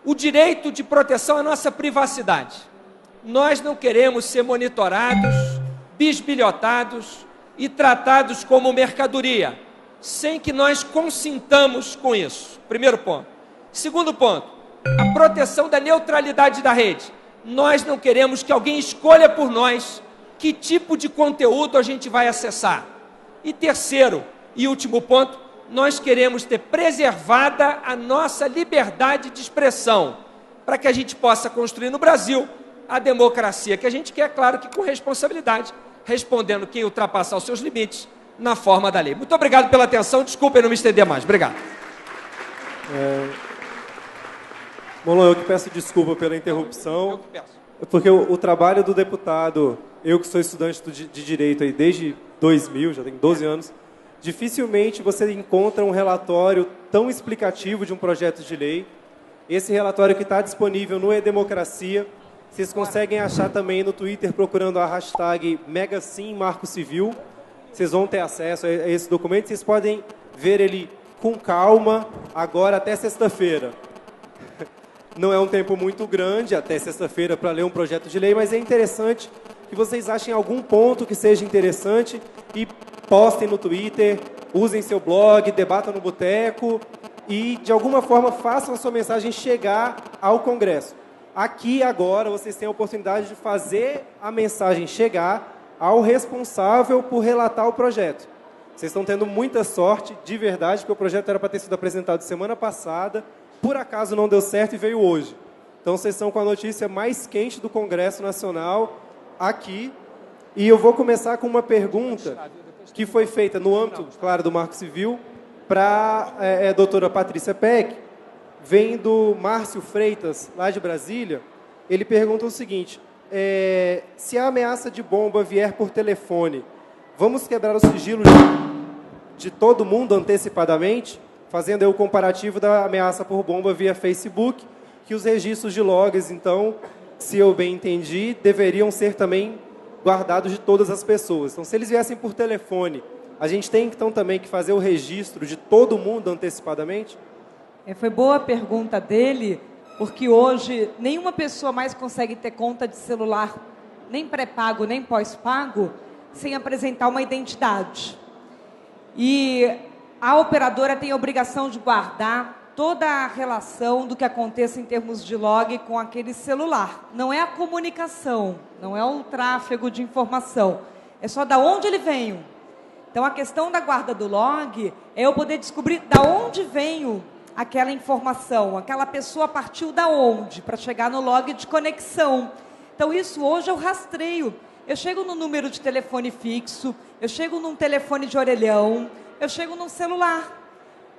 O direito de proteção à nossa privacidade. Nós não queremos ser monitorados, bisbilhotados e tratados como mercadoria, sem que nós consintamos com isso. Primeiro ponto. Segundo ponto, a proteção da neutralidade da rede. Nós não queremos que alguém escolha por nós que tipo de conteúdo a gente vai acessar. E terceiro e último ponto, nós queremos ter preservada a nossa liberdade de expressão, para que a gente possa construir no Brasil a democracia que a gente quer, claro que com responsabilidade, respondendo quem ultrapassar os seus limites na forma da lei. Muito obrigado pela atenção, desculpem não me estender mais. Obrigado. Molon, eu que peço desculpa pela interrupção. Eu que peço. Porque o trabalho do deputado, eu que sou estudante de Direito aí desde 2000, já tenho 12 anos, dificilmente você encontra um relatório tão explicativo de um projeto de lei. Esse relatório que está disponível no E-Democracia, vocês conseguem achar também no Twitter procurando a hashtag #MegaSimMarcoCivil. Vocês vão ter acesso a esse documento, vocês podem ver ele com calma agora até sexta-feira. Não é um tempo muito grande, até sexta-feira, para ler um projeto de lei, mas é interessante que vocês achem algum ponto que seja interessante e postem no Twitter, usem seu blog, debatam no boteco e, de alguma forma, façam a sua mensagem chegar ao Congresso. Aqui, agora, vocês têm a oportunidade de fazer a mensagem chegar ao responsável por relatar o projeto. Vocês estão tendo muita sorte, de verdade, porque o projeto era para ter sido apresentado semana passada, por acaso não deu certo e veio hoje. Então, vocês estão com a notícia mais quente do Congresso Nacional aqui. E eu vou começar com uma pergunta que foi feita no âmbito, claro, do Marco Civil, para a doutora Patrícia Peck. Vem do Márcio Freitas, lá de Brasília. Ele pergunta o seguinte: se a ameaça de bomba vier por telefone, vamos quebrar o sigilo de todo mundo antecipadamente? Fazendo aí o comparativo da ameaça por bomba via Facebook, que os registros de logs, então, se eu bem entendi, deveriam ser também guardados de todas as pessoas. Então, se eles viessem por telefone, a gente tem, então, também que fazer o registro de todo mundo antecipadamente? Foi boa a pergunta dele, porque hoje nenhuma pessoa mais consegue ter conta de celular nem pré-pago, nem pós-pago, sem apresentar uma identidade. E a operadora tem a obrigação de guardar toda a relação do que aconteça em termos de log com aquele celular. Não é a comunicação, não é o tráfego de informação, é só da onde ele veio. Então, a questão da guarda do log é eu poder descobrir da onde veio aquela informação, aquela pessoa partiu da onde, para chegar no log de conexão. Então, isso hoje é o rastreio. Eu chego no número de telefone fixo, eu chego num telefone de orelhão, eu chego num celular.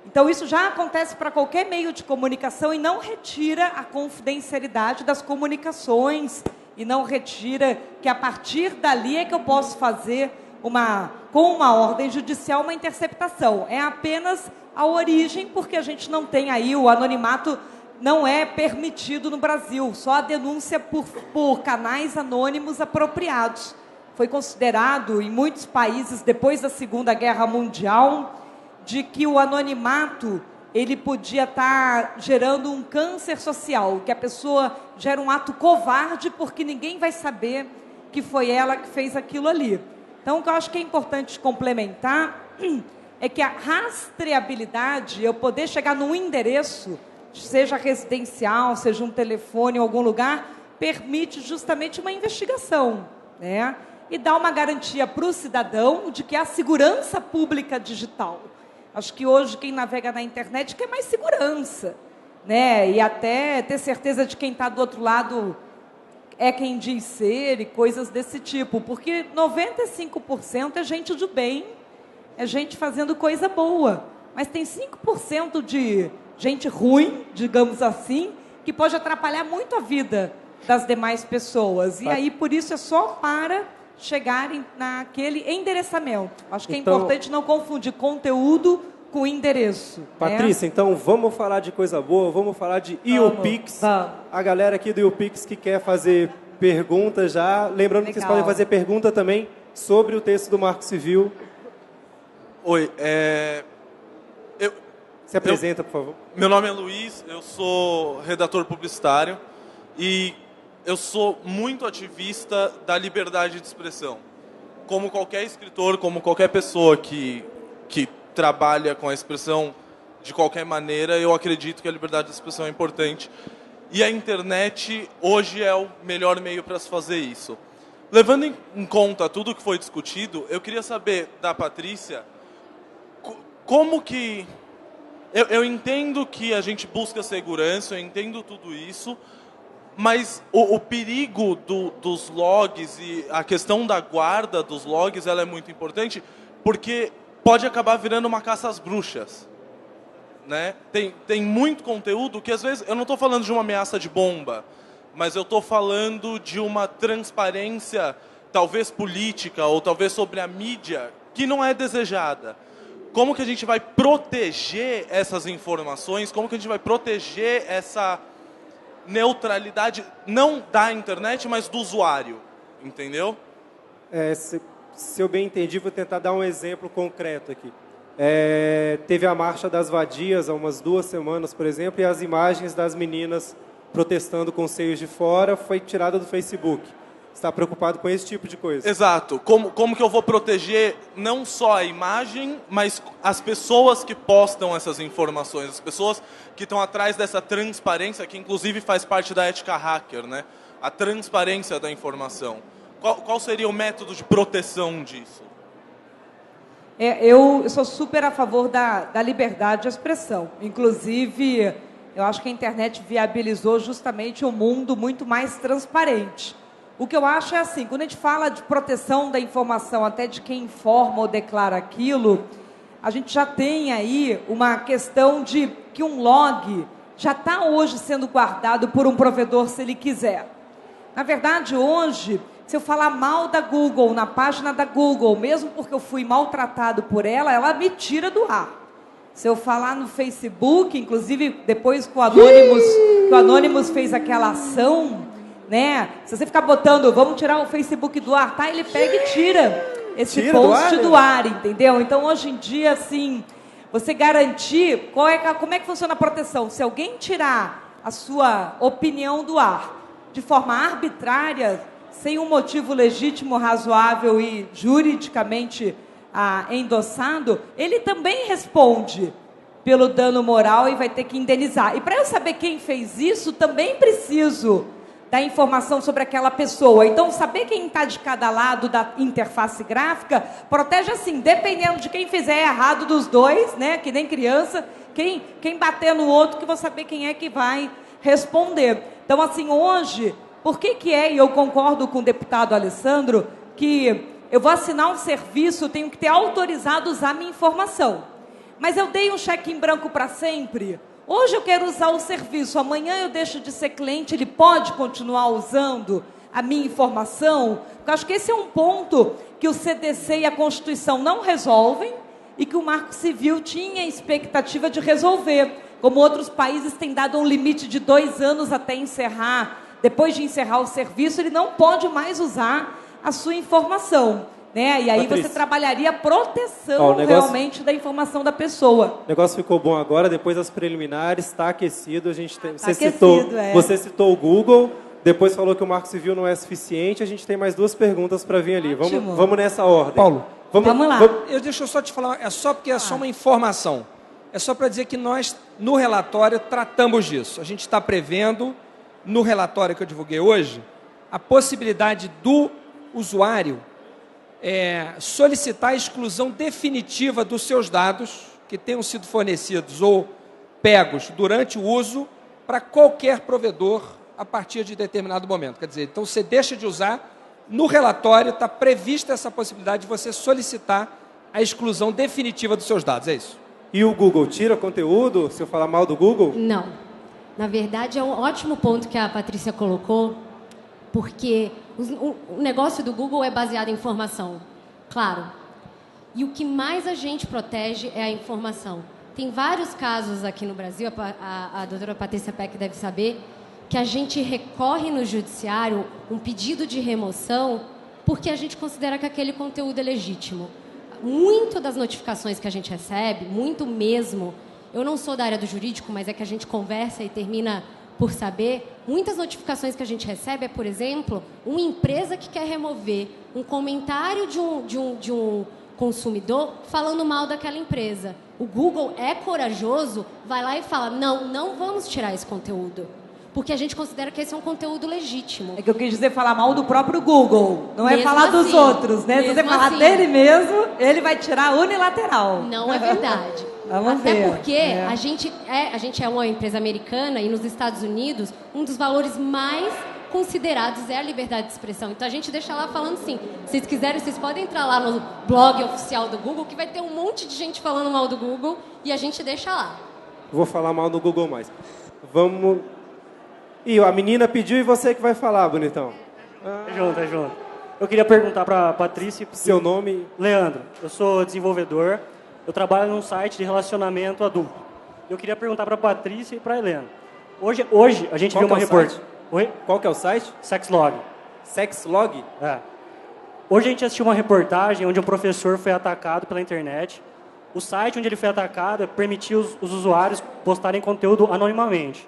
Então, isso já acontece para qualquer meio de comunicação e não retira a confidencialidade das comunicações e não retira que, a partir dali, é que eu posso fazer, com uma ordem judicial, uma interceptação. É apenas a origem, porque a gente não tem aí, o anonimato não é permitido no Brasil, só a denúncia por canais anônimos apropriados. Foi considerado, em muitos países, depois da Segunda Guerra Mundial, de que o anonimato ele podia estar gerando um câncer social, que a pessoa gera um ato covarde porque ninguém vai saber que foi ela que fez aquilo ali. Então, o que eu acho que é importante complementar é que a rastreabilidade, eu poder chegar num endereço, seja residencial, seja um telefone, em algum lugar, permite justamente uma investigação, né? E dá uma garantia para o cidadão de que há segurança pública digital. Acho que hoje quem navega na internet quer mais segurança, né? E até ter certeza de quem está do outro lado é quem diz ser e coisas desse tipo. Porque 95% é gente do bem, é gente fazendo coisa boa. Mas tem 5% de gente ruim, digamos assim, que pode atrapalhar muito a vida das demais pessoas. E aí, por isso, é só para chegarem naquele endereçamento. Acho que é importante não confundir conteúdo com endereço. Patrícia, então vamos falar de coisa boa, vamos falar de YouPix. A galera aqui do YouPix que quer fazer pergunta já. Lembrando que vocês podem fazer pergunta também sobre o texto do Marco Civil. Oi, Se apresenta, por favor. Meu nome é Luiz, eu sou redator publicitário e eu sou muito ativista da liberdade de expressão. Como qualquer escritor, como qualquer pessoa que trabalha com a expressão de qualquer maneira, eu acredito que a liberdade de expressão é importante. E a internet hoje é o melhor meio para se fazer isso. Levando em conta tudo o que foi discutido, eu queria saber da Patrícia como que... Eu entendo que a gente busca segurança, eu entendo tudo isso, mas o perigo dos logs e a questão da guarda dos logs, ela é muito importante, porque pode acabar virando uma caça às bruxas, né? Tem muito conteúdo que, às vezes, eu não estou falando de uma ameaça de bomba, mas eu estou falando de uma transparência, talvez política, ou talvez sobre a mídia, que não é desejada. Como que a gente vai proteger essas informações? Como que a gente vai proteger essa neutralidade, não da internet, mas do usuário? Entendeu? Se eu bem entendi, vou tentar dar um exemplo concreto aqui. Teve a Marcha das Vadias há umas 2 semanas, por exemplo, e as imagens das meninas protestando com os seios de fora foi tirada do Facebook. Você está preocupado com esse tipo de coisa? Exato. Como que eu vou proteger não só a imagem, mas as pessoas que postam essas informações, as pessoas que estão atrás dessa transparência, que inclusive faz parte da ética hacker, né? A transparência da informação. Qual seria o método de proteção disso? Eu sou super a favor da liberdade de expressão. Inclusive, eu acho que a internet viabilizou justamente um mundo muito mais transparente. O que eu acho é assim, quando a gente fala de proteção da informação, até de quem informa ou declara aquilo, a gente já tem aí uma questão de que um log já está hoje sendo guardado por um provedor se ele quiser. Na verdade, hoje, se eu falar mal da Google, na página da Google, mesmo porque eu fui maltratado por ela me tira do ar. Se eu falar no Facebook, inclusive depois que o Anonymous fez aquela ação, né? Se você ficar botando, vamos tirar o Facebook do ar, tá? Ele pega e tira esse post do ar, entendeu? Então, hoje em dia, assim, você garantir como é que funciona a proteção. Se alguém tirar a sua opinião do ar de forma arbitrária, sem um motivo legítimo, razoável e juridicamente endossado, ele também responde pelo dano moral e vai ter que indenizar. E para eu saber quem fez isso, também preciso da informação sobre aquela pessoa. Então, saber quem está de cada lado da interface gráfica protege assim, dependendo de quem fizer errado dos dois, né? Que nem criança, quem bater no outro, que vou saber quem é que vai responder. Então, assim, hoje, por que é, e eu concordo com o deputado Alessandro, que eu vou assinar um serviço, tenho que ter autorizado usar minha informação. Mas eu dei um cheque em branco para sempre. Hoje eu quero usar o serviço, amanhã eu deixo de ser cliente, ele pode continuar usando a minha informação? Porque eu acho que esse é um ponto que o CDC e a Constituição não resolvem e que o Marco Civil tinha expectativa de resolver. Como outros países têm dado um limite de 2 anos até encerrar, depois de encerrar o serviço, ele não pode mais usar a sua informação. Né? E aí Patrícia, você trabalharia a proteção realmente da informação da pessoa. O negócio ficou bom agora, depois das preliminares, está aquecido. Você você citou o Google, depois falou que o Marco Civil não é suficiente. A gente tem mais 2 perguntas para vir ali. Vamos nessa ordem. Paulo, vamos lá. Deixa eu só te falar, é só porque é só uma informação. É só para dizer que nós, no relatório, tratamos disso. A gente está prevendo, no relatório que eu divulguei hoje, a possibilidade do usuário solicitar a exclusão definitiva dos seus dados que tenham sido fornecidos ou pegos durante o uso para qualquer provedor a partir de determinado momento. Quer dizer, então você deixa de usar, no relatório está prevista essa possibilidade de você solicitar a exclusão definitiva dos seus dados, é isso? E o Google tira conteúdo se eu falar mal do Google? Não. Na verdade, é um ótimo ponto que a Patrícia colocou, porque o negócio do Google é baseado em informação, claro. E o que mais a gente protege é a informação. Tem vários casos aqui no Brasil, a doutora Patrícia Peck deve saber, que a gente recorre no judiciário um pedido de remoção porque a gente considera que aquele conteúdo é legítimo. Muito das notificações que a gente recebe, muito mesmo, eu não sou da área do jurídico, mas é que a gente conversa e termina por saber, muitas notificações que a gente recebe é, por exemplo, uma empresa que quer remover um comentário de um consumidor falando mal daquela empresa. O Google é corajoso, vai lá e fala, não vamos tirar esse conteúdo, porque a gente considera que esse é um conteúdo legítimo. É que eu quis dizer falar mal do próprio Google, não é Mesmo falar dos assim, outros, né? Se você falar assim. dele mesmo, ele vai tirar unilateral. Não é verdade. Vamos Até ver. porque a gente é uma empresa americana e nos Estados Unidos, um dos valores mais considerados é a liberdade de expressão. Então a gente deixa lá falando assim, se vocês quiserem, vocês podem entrar lá no blog oficial do Google, que vai ter um monte de gente falando mal do Google e a gente deixa lá. Vou falar mal do Google mais. Vamos... E a menina pediu e você que vai falar, bonitão. É junto. Eu queria perguntar para a Patrícia... Seu nome? Leandro. Eu sou desenvolvedor. Eu trabalho num site de relacionamento adulto. Eu queria perguntar para a Patrícia e para a Helena. Hoje a gente viu uma reportagem... Oi? Qual que é o site? Sexlog. Sexlog? É. Hoje a gente assistiu uma reportagem onde um professor foi atacado pela internet. O site onde ele foi atacado permitiu os usuários postarem conteúdo anonimamente.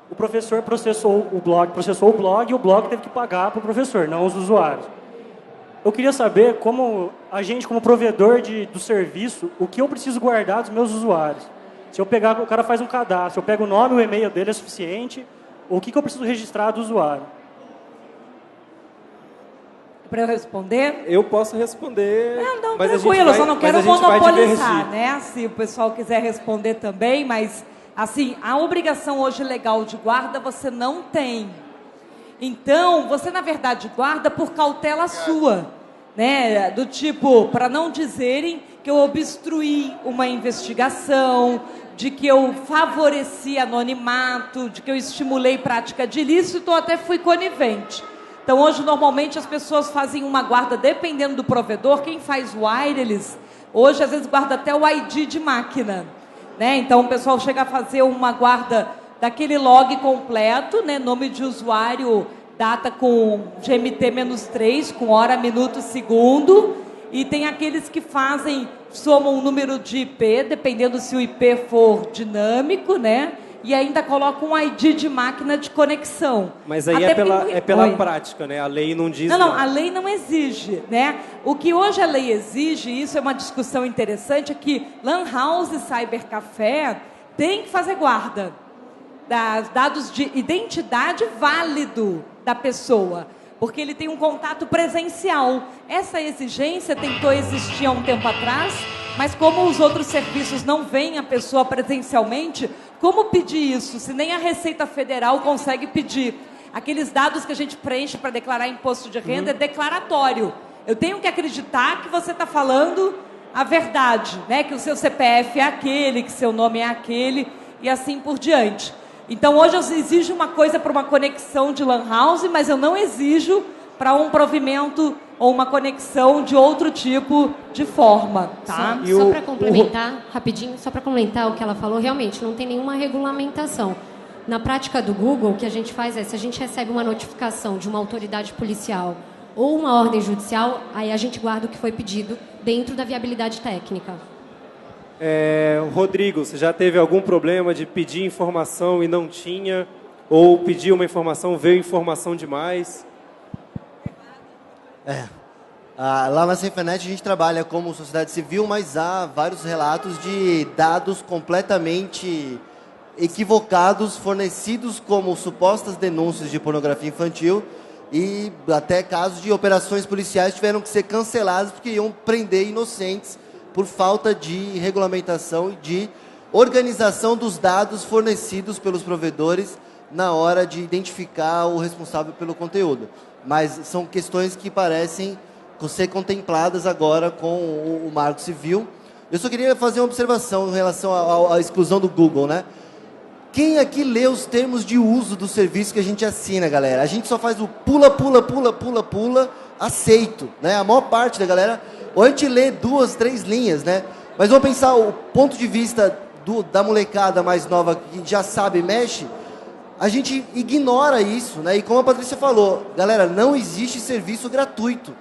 O professor processou o blog e o blog teve que pagar para o professor, não os usuários. Eu queria saber como a gente, como provedor do serviço, o que eu preciso guardar dos meus usuários. Se eu pegar, o cara faz um cadastro, eu pego o nome e o e-mail dele é suficiente, ou o que eu preciso registrar do usuário? Para eu responder? Eu posso responder. Não, mas tranquilo, eu só não quero monopolizar, né? né? Se o pessoal quiser responder também, mas, assim, a obrigação hoje legal de guarda você não tem. Então, você, na verdade, guarda por cautela sua, né? Do tipo, para não dizerem que eu obstruí uma investigação, de que eu favoreci anonimato, de que eu estimulei prática de ilícito ou até fui conivente. Então, hoje, normalmente, as pessoas fazem uma guarda, dependendo do provedor. Quem faz wireless, hoje, às vezes, guarda até o ID de máquina, né? Então, o pessoal chega a fazer uma guarda daquele log completo, né? Nome de usuário, data com GMT-3, com hora, minuto, segundo. E tem aqueles que somam um número de IP, dependendo se o IP for dinâmico, né? e ainda coloca um ID de máquina de conexão. Mas aí é pela prática, né? A lei não diz Não, nada. a lei não exige, né? O que hoje a lei exige, e isso é uma discussão interessante, é que Lan House e Cybercafé tem que fazer guarda dos dados de identidade válido da pessoa, porque ele tem um contato presencial. Essa exigência tentou existir há um tempo atrás, mas como os outros serviços não veem a pessoa presencialmente, como pedir isso? Se nem a Receita Federal consegue pedir. Aqueles dados que a gente preenche para declarar imposto de renda é declaratório. Eu tenho que acreditar que você está falando a verdade, né? Que o seu CPF é aquele, que seu nome é aquele, e assim por diante. Então, hoje eu exijo uma coisa para uma conexão de Lan House, mas eu não exijo para um provimento ou uma conexão de outro tipo de forma, tá? Só para complementar, rapidinho, só para complementar o que ela falou, realmente não tem nenhuma regulamentação. Na prática do Google, o que a gente faz é, se a gente recebe uma notificação de uma autoridade policial ou uma ordem judicial, aí a gente guarda o que foi pedido dentro da viabilidade técnica. Rodrigo, você já teve algum problema de pedir informação e não tinha? Ou pedir uma informação, veio informação demais? Lá na SafeNet a gente trabalha como sociedade civil, mas há vários relatos de dados completamente equivocados, fornecidos como supostas denúncias de pornografia infantil, e até casos de operações policiais tiveram que ser canceladas porque iam prender inocentes por falta de regulamentação e de organização dos dados fornecidos pelos provedores na hora de identificar o responsável pelo conteúdo. Mas são questões que parecem ser contempladas agora com o Marco Civil. Eu só queria fazer uma observação em relação à exclusão do Google, né? Quem aqui lê os termos de uso do serviço que a gente assina, galera? A gente só faz o pula, pula, pula, pula, pula, aceito, né? A maior parte da galera, ou a gente lê 2, 3 linhas, né? Mas vamos pensar o ponto de vista da molecada mais nova que já sabe e mexe, a gente ignora isso, né? E como a Patrícia falou, galera, não existe serviço gratuito,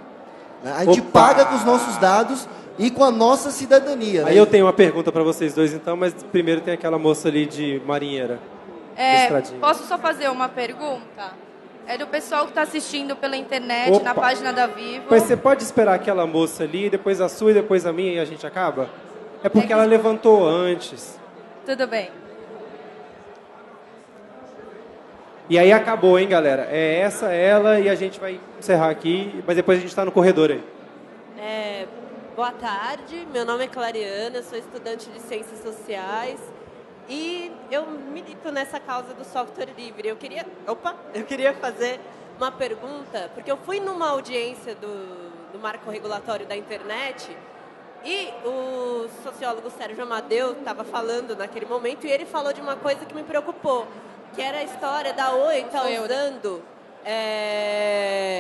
né? A gente paga com os nossos dados e com a nossa cidadania. Aí eu tenho uma pergunta para vocês dois, então, mas primeiro tem aquela moça ali de marinheira. Posso só fazer uma pergunta? É do pessoal que está assistindo pela internet, na página da Vivo. Mas você pode esperar aquela moça ali, depois a sua e depois a minha e a gente acaba? É porque ela levantou antes. Tudo bem. E aí acabou, hein, galera? É ela, e a gente vai encerrar aqui, mas depois a gente está no corredor aí. Boa tarde, meu nome é Clariana, eu sou estudante de Ciências Sociais e eu milito nessa causa do software livre. Eu queria fazer uma pergunta, porque eu fui numa audiência do Marco Regulatório da Internet e o sociólogo Sérgio Amadeu estava falando naquele momento e ele falou de uma coisa que me preocupou, que era a história da Oi estar usando...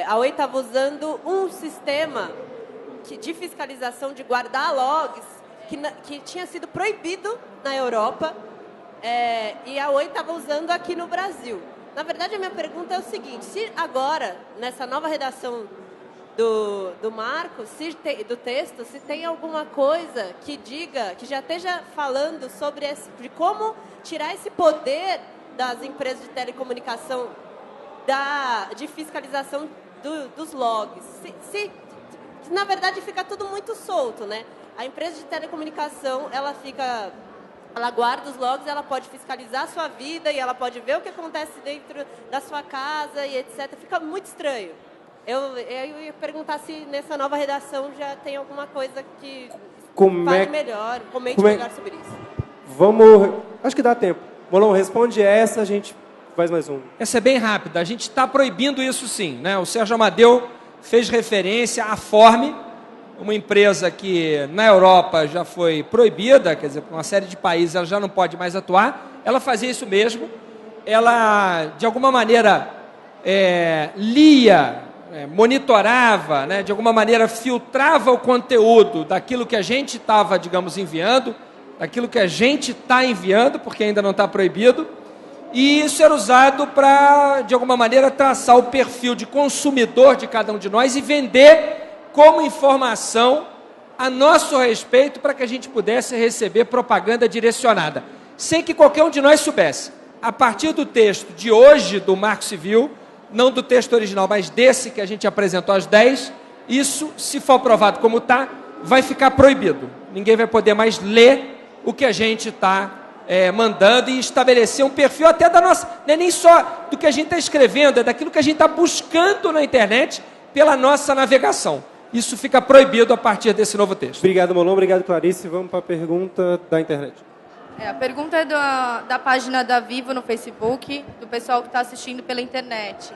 a Oi estava usando um sistema de fiscalização de guardar logs que tinha sido proibido na Europa e a Oi estava usando aqui no Brasil. Na verdade, a minha pergunta é o seguinte, se agora, nessa nova redação do Marco, do texto, se tem alguma coisa que diga, que já esteja falando sobre de como tirar esse poder das empresas de telecomunicação de fiscalização dos logs. Na verdade, fica tudo muito solto, né? A empresa de telecomunicação, ela guarda os logs, ela pode fiscalizar a sua vida e ela pode ver o que acontece dentro da sua casa e etc. Fica muito estranho. Eu ia perguntar se nessa nova redação já tem alguma coisa que fale melhor, comente melhor sobre isso. Acho que dá tempo. Molon, responde essa, a gente faz mais um. Essa é bem rápida. A gente está proibindo isso sim, né? O Sérgio Amadeu fez referência à Form, uma empresa que na Europa já foi proibida, quer dizer, por uma série de países ela já não pode mais atuar. Ela fazia isso mesmo. Ela, de alguma maneira, lia, monitorava, né? De alguma maneira filtrava o conteúdo daquilo que a gente estava, digamos, enviando, daquilo que a gente está enviando, porque ainda não está proibido. E isso era usado para, de alguma maneira, traçar o perfil de consumidor de cada um de nós e vender como informação a nosso respeito para que a gente pudesse receber propaganda direcionada. sem que qualquer um de nós soubesse. A partir do texto de hoje do Marco Civil, não do texto original, mas desse que a gente apresentou às 10, isso, se for aprovado como está, vai ficar proibido. Ninguém vai poder mais ler o que a gente está mandando e estabelecer um perfil até da nossa... Não é nem só do que a gente está escrevendo, é daquilo que a gente está buscando na internet pela nossa navegação. Isso fica proibido a partir desse novo texto. Obrigado, Molon. Obrigado, Clarice. Vamos para a pergunta da internet. A pergunta é da página da Vivo no Facebook, do pessoal que está assistindo pela internet.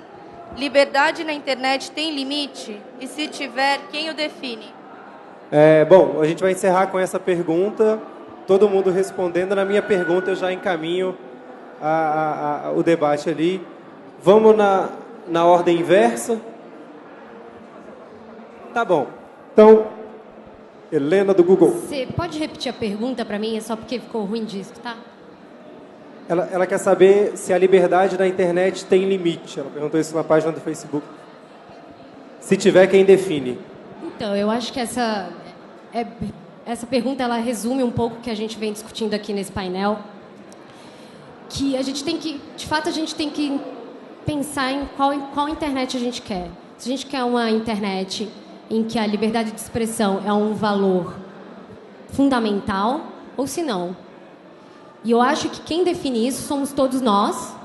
Liberdade na internet tem limite? E se tiver, quem o define? Bom, a gente vai encerrar com essa pergunta. Todo mundo respondendo. Na minha pergunta, eu já encaminho o debate ali. Vamos na ordem inversa. Tá bom. Então, Helena do Google. Você pode repetir a pergunta para mim? É só porque ficou ruim disso, tá? Ela quer saber se a liberdade na internet tem limite. Ela perguntou isso na página do Facebook. Se tiver, quem define? Então, eu acho que essa pergunta ela resume um pouco o que a gente vem discutindo aqui nesse painel. Que a gente tem que, de fato, a gente tem que pensar em qual internet a gente quer. Se a gente quer uma internet em que a liberdade de expressão é um valor fundamental ou se não. E eu acho que quem define isso somos todos nós,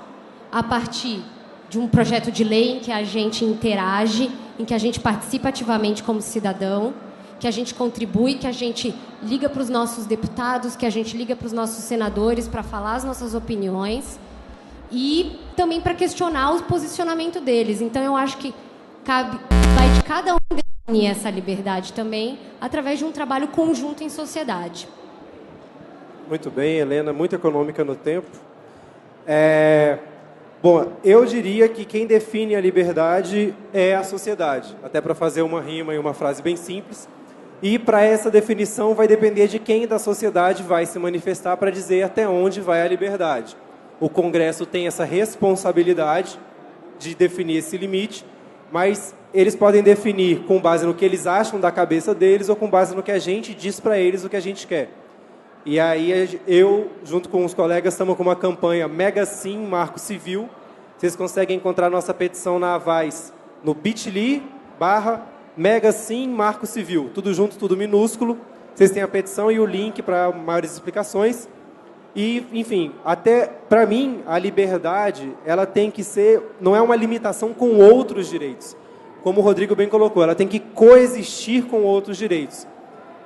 a partir de um projeto de lei em que a gente interage, em que a gente participa ativamente como cidadão, que a gente contribui, que a gente liga para os nossos deputados, que a gente liga para os nossos senadores para falar as nossas opiniões e também para questionar o posicionamento deles. Então, eu acho que vai de cada um definir essa liberdade também através de um trabalho conjunto em sociedade. Muito bem, Helena, muito econômica no tempo. Bom, eu diria que quem define a liberdade é a sociedade, até para fazer uma rima e uma frase bem simples. E para essa definição vai depender de quem da sociedade vai se manifestar para dizer até onde vai a liberdade. O Congresso tem essa responsabilidade de definir esse limite, mas eles podem definir com base no que eles acham da cabeça deles ou com base no que a gente diz para eles o que a gente quer. E aí eu, junto com os colegas, estamos com uma campanha Mega Sim Marco Civil. Vocês conseguem encontrar nossa petição na Avaz no bit.ly/Mega Sim Marco Civil. Tudo junto, tudo minúsculo. Vocês têm a petição e o link para maiores explicações. E, enfim, até para mim, a liberdade, ela tem que ser, não é uma limitação com outros direitos. Como o Rodrigo bem colocou, ela tem que coexistir com outros direitos.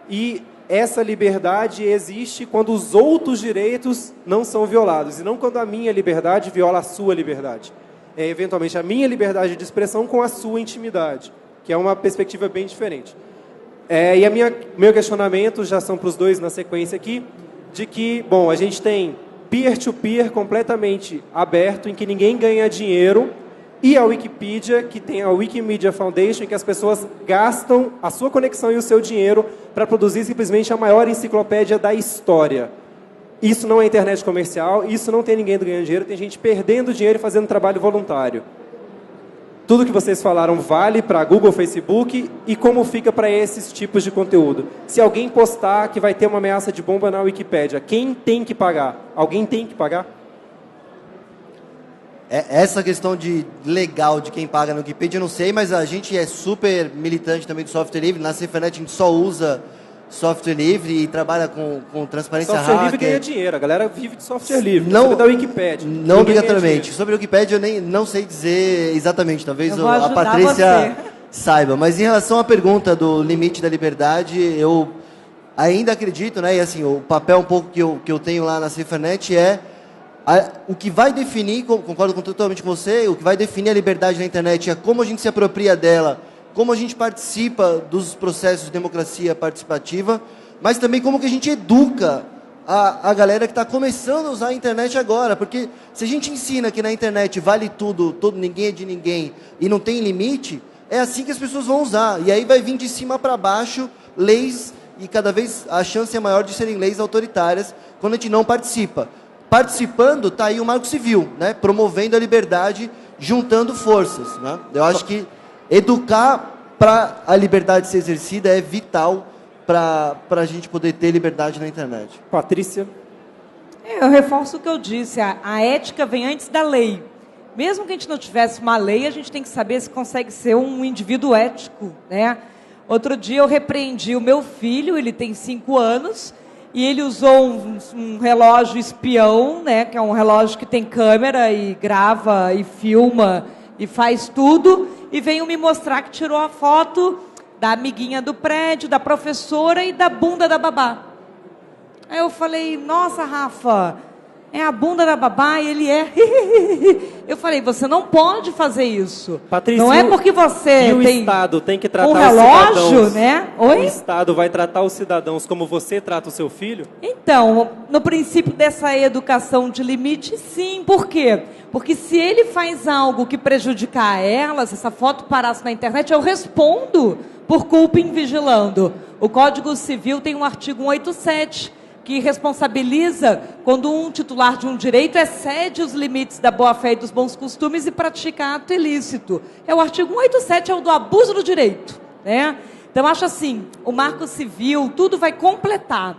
E essa liberdade existe quando os outros direitos não são violados, e não quando a minha liberdade viola a sua liberdade. É, eventualmente, a minha liberdade de expressão com a sua intimidade, que é uma perspectiva bem diferente. E meu questionamento, já são para os dois na sequência aqui, de que, bom, a gente tem peer-to-peer completamente aberto, em que ninguém ganha dinheiro, e a Wikipedia, que tem a Wikimedia Foundation, em que as pessoas gastam a sua conexão e o seu dinheiro para produzir simplesmente a maior enciclopédia da história. Isso não é internet comercial, isso não tem ninguém ganhando dinheiro, tem gente perdendo dinheiro e fazendo trabalho voluntário. Tudo que vocês falaram vale para Google, Facebook, e como fica para esses tipos de conteúdo? Se alguém postar que vai ter uma ameaça de bomba na Wikipédia, quem tem que pagar? Alguém tem que pagar? Essa questão de legal de quem paga no Wikipedia, eu não sei, mas a gente é super militante também do software livre. Na Cifernet a gente só usa software livre e trabalha com transparência hacker. Software livre ganha dinheiro, a galera vive de software livre, não da Wikipedia. Não obrigatoriamente. Sobre a Wikipedia eu não sei dizer exatamente, talvez a Patrícia saiba. Mas em relação à pergunta do limite da liberdade, eu ainda acredito, né, e assim, o papel um pouco que eu tenho lá na Cifernet o que vai definir, concordo totalmente com você, o que vai definir a liberdade na internet é como a gente se apropria dela, como a gente participa dos processos de democracia participativa, mas também como que a gente educa a galera que está começando a usar a internet agora. Porque se a gente ensina que na internet vale tudo, ninguém é de ninguém e não tem limite, é assim que as pessoas vão usar. E aí vai vir de cima para baixo leis, e cada vez a chance é maior de serem leis autoritárias quando a gente não participa. Participando, está aí o Marco Civil, né? Promovendo a liberdade, juntando forças. Né? Eu acho que educar para a liberdade ser exercida é vital para a gente poder ter liberdade na internet. Patrícia? Eu reforço o que eu disse, a ética vem antes da lei. Mesmo que a gente não tivesse uma lei, a gente tem que saber se consegue ser um indivíduo ético, né? Outro dia eu repreendi o meu filho, ele tem 5 anos, e ele usou um relógio espião, né? Que é um relógio que tem câmera e grava e filma e faz tudo, e veio me mostrar que tirou a foto da amiguinha do prédio, da professora e da bunda da babá. Aí eu falei, nossa, Rafa, é a bunda da babá e ele é... Eu falei, você não pode fazer isso. Patrícia, não é porque você o tem Estado tem que tratar um os relógio, cidadãos, né? Oi? O Estado vai tratar os cidadãos como você trata o seu filho? Então, no princípio dessa educação de limite, sim. Por quê? Porque se ele faz algo que prejudicar elas, se essa foto parasse na internet, eu respondo por culpa invigilando. O Código Civil tem um artigo 187, que responsabiliza quando um titular de um direito excede os limites da boa-fé e dos bons costumes e pratica ato ilícito. É o artigo 187, é o do abuso do direito, né? Então, acho assim, o Marco Civil, tudo vai completar.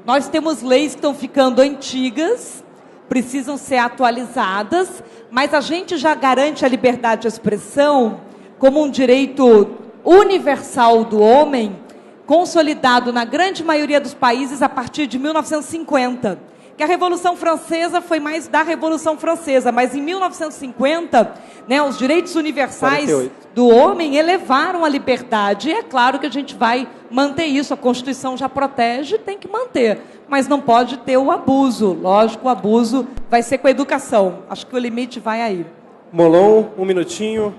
Nós temos leis que estão ficando antigas, precisam ser atualizadas, mas a gente já garante a liberdade de expressão como um direito universal do homem, consolidado na grande maioria dos países a partir de 1950. Que a Revolução Francesa foi mais da Revolução Francesa, mas em 1950, né, os direitos universais 48. do homem elevaram a liberdade. E é claro que a gente vai manter isso, a Constituição já protege, tem que manter. Mas não pode ter o abuso. Lógico, o abuso vai ser com a educação. Acho que o limite vai aí. Molon, um minutinho.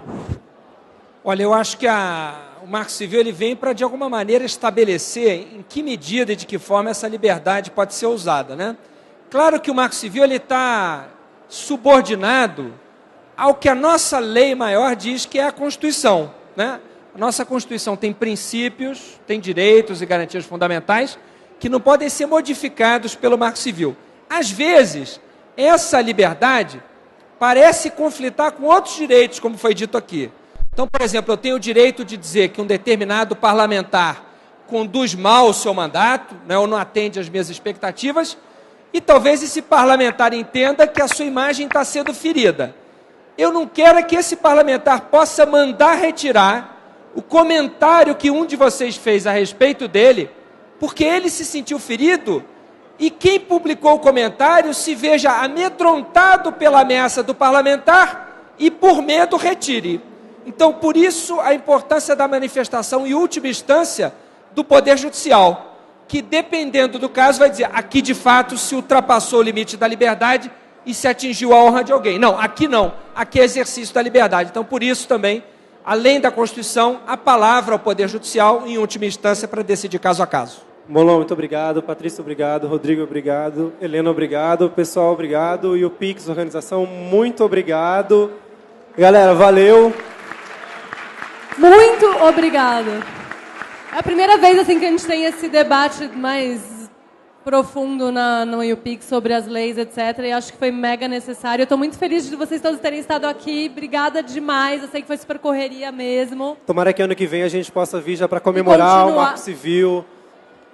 Olha, eu acho que o Marco Civil ele vem para, de alguma maneira, estabelecer em que medida e de que forma essa liberdade pode ser usada, né? Claro que o Marco Civil está subordinado ao que a nossa lei maior diz que é a Constituição, né? A nossa Constituição tem princípios, tem direitos e garantias fundamentais que não podem ser modificados pelo Marco Civil. Às vezes, essa liberdade parece conflitar com outros direitos, como foi dito aqui. Então, por exemplo, eu tenho o direito de dizer que um determinado parlamentar conduz mal o seu mandato, né, ou não atende às minhas expectativas, e talvez esse parlamentar entenda que a sua imagem está sendo ferida. Eu não quero que esse parlamentar possa mandar retirar o comentário que um de vocês fez a respeito dele, porque ele se sentiu ferido, e quem publicou o comentário se veja amedrontado pela ameaça do parlamentar e, por medo, retire. Então, por isso, a importância da manifestação, em última instância, do Poder Judicial, que, dependendo do caso, vai dizer, aqui, de fato, se ultrapassou o limite da liberdade e se atingiu a honra de alguém. Não, aqui é exercício da liberdade. Então, por isso, também, além da Constituição, a palavra ao Poder Judicial, em última instância, para decidir caso a caso. Molon, muito obrigado. Patrícia, obrigado. Rodrigo, obrigado. Helena, obrigado. Pessoal, obrigado. E o Pix, organização, muito obrigado. Galera, valeu. Muito obrigada. É a primeira vez assim que a gente tem esse debate mais profundo no UPix sobre as leis, etc. E acho que foi mega necessário. Eu estou muito feliz de vocês todos terem estado aqui. Obrigada demais. Eu sei que foi super correria mesmo. Tomara que ano que vem a gente possa vir já para comemorar o Marco Civil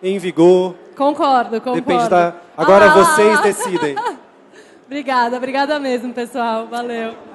em vigor. Concordo. Depende da... Agora vocês decidem. Obrigada mesmo, pessoal. Valeu.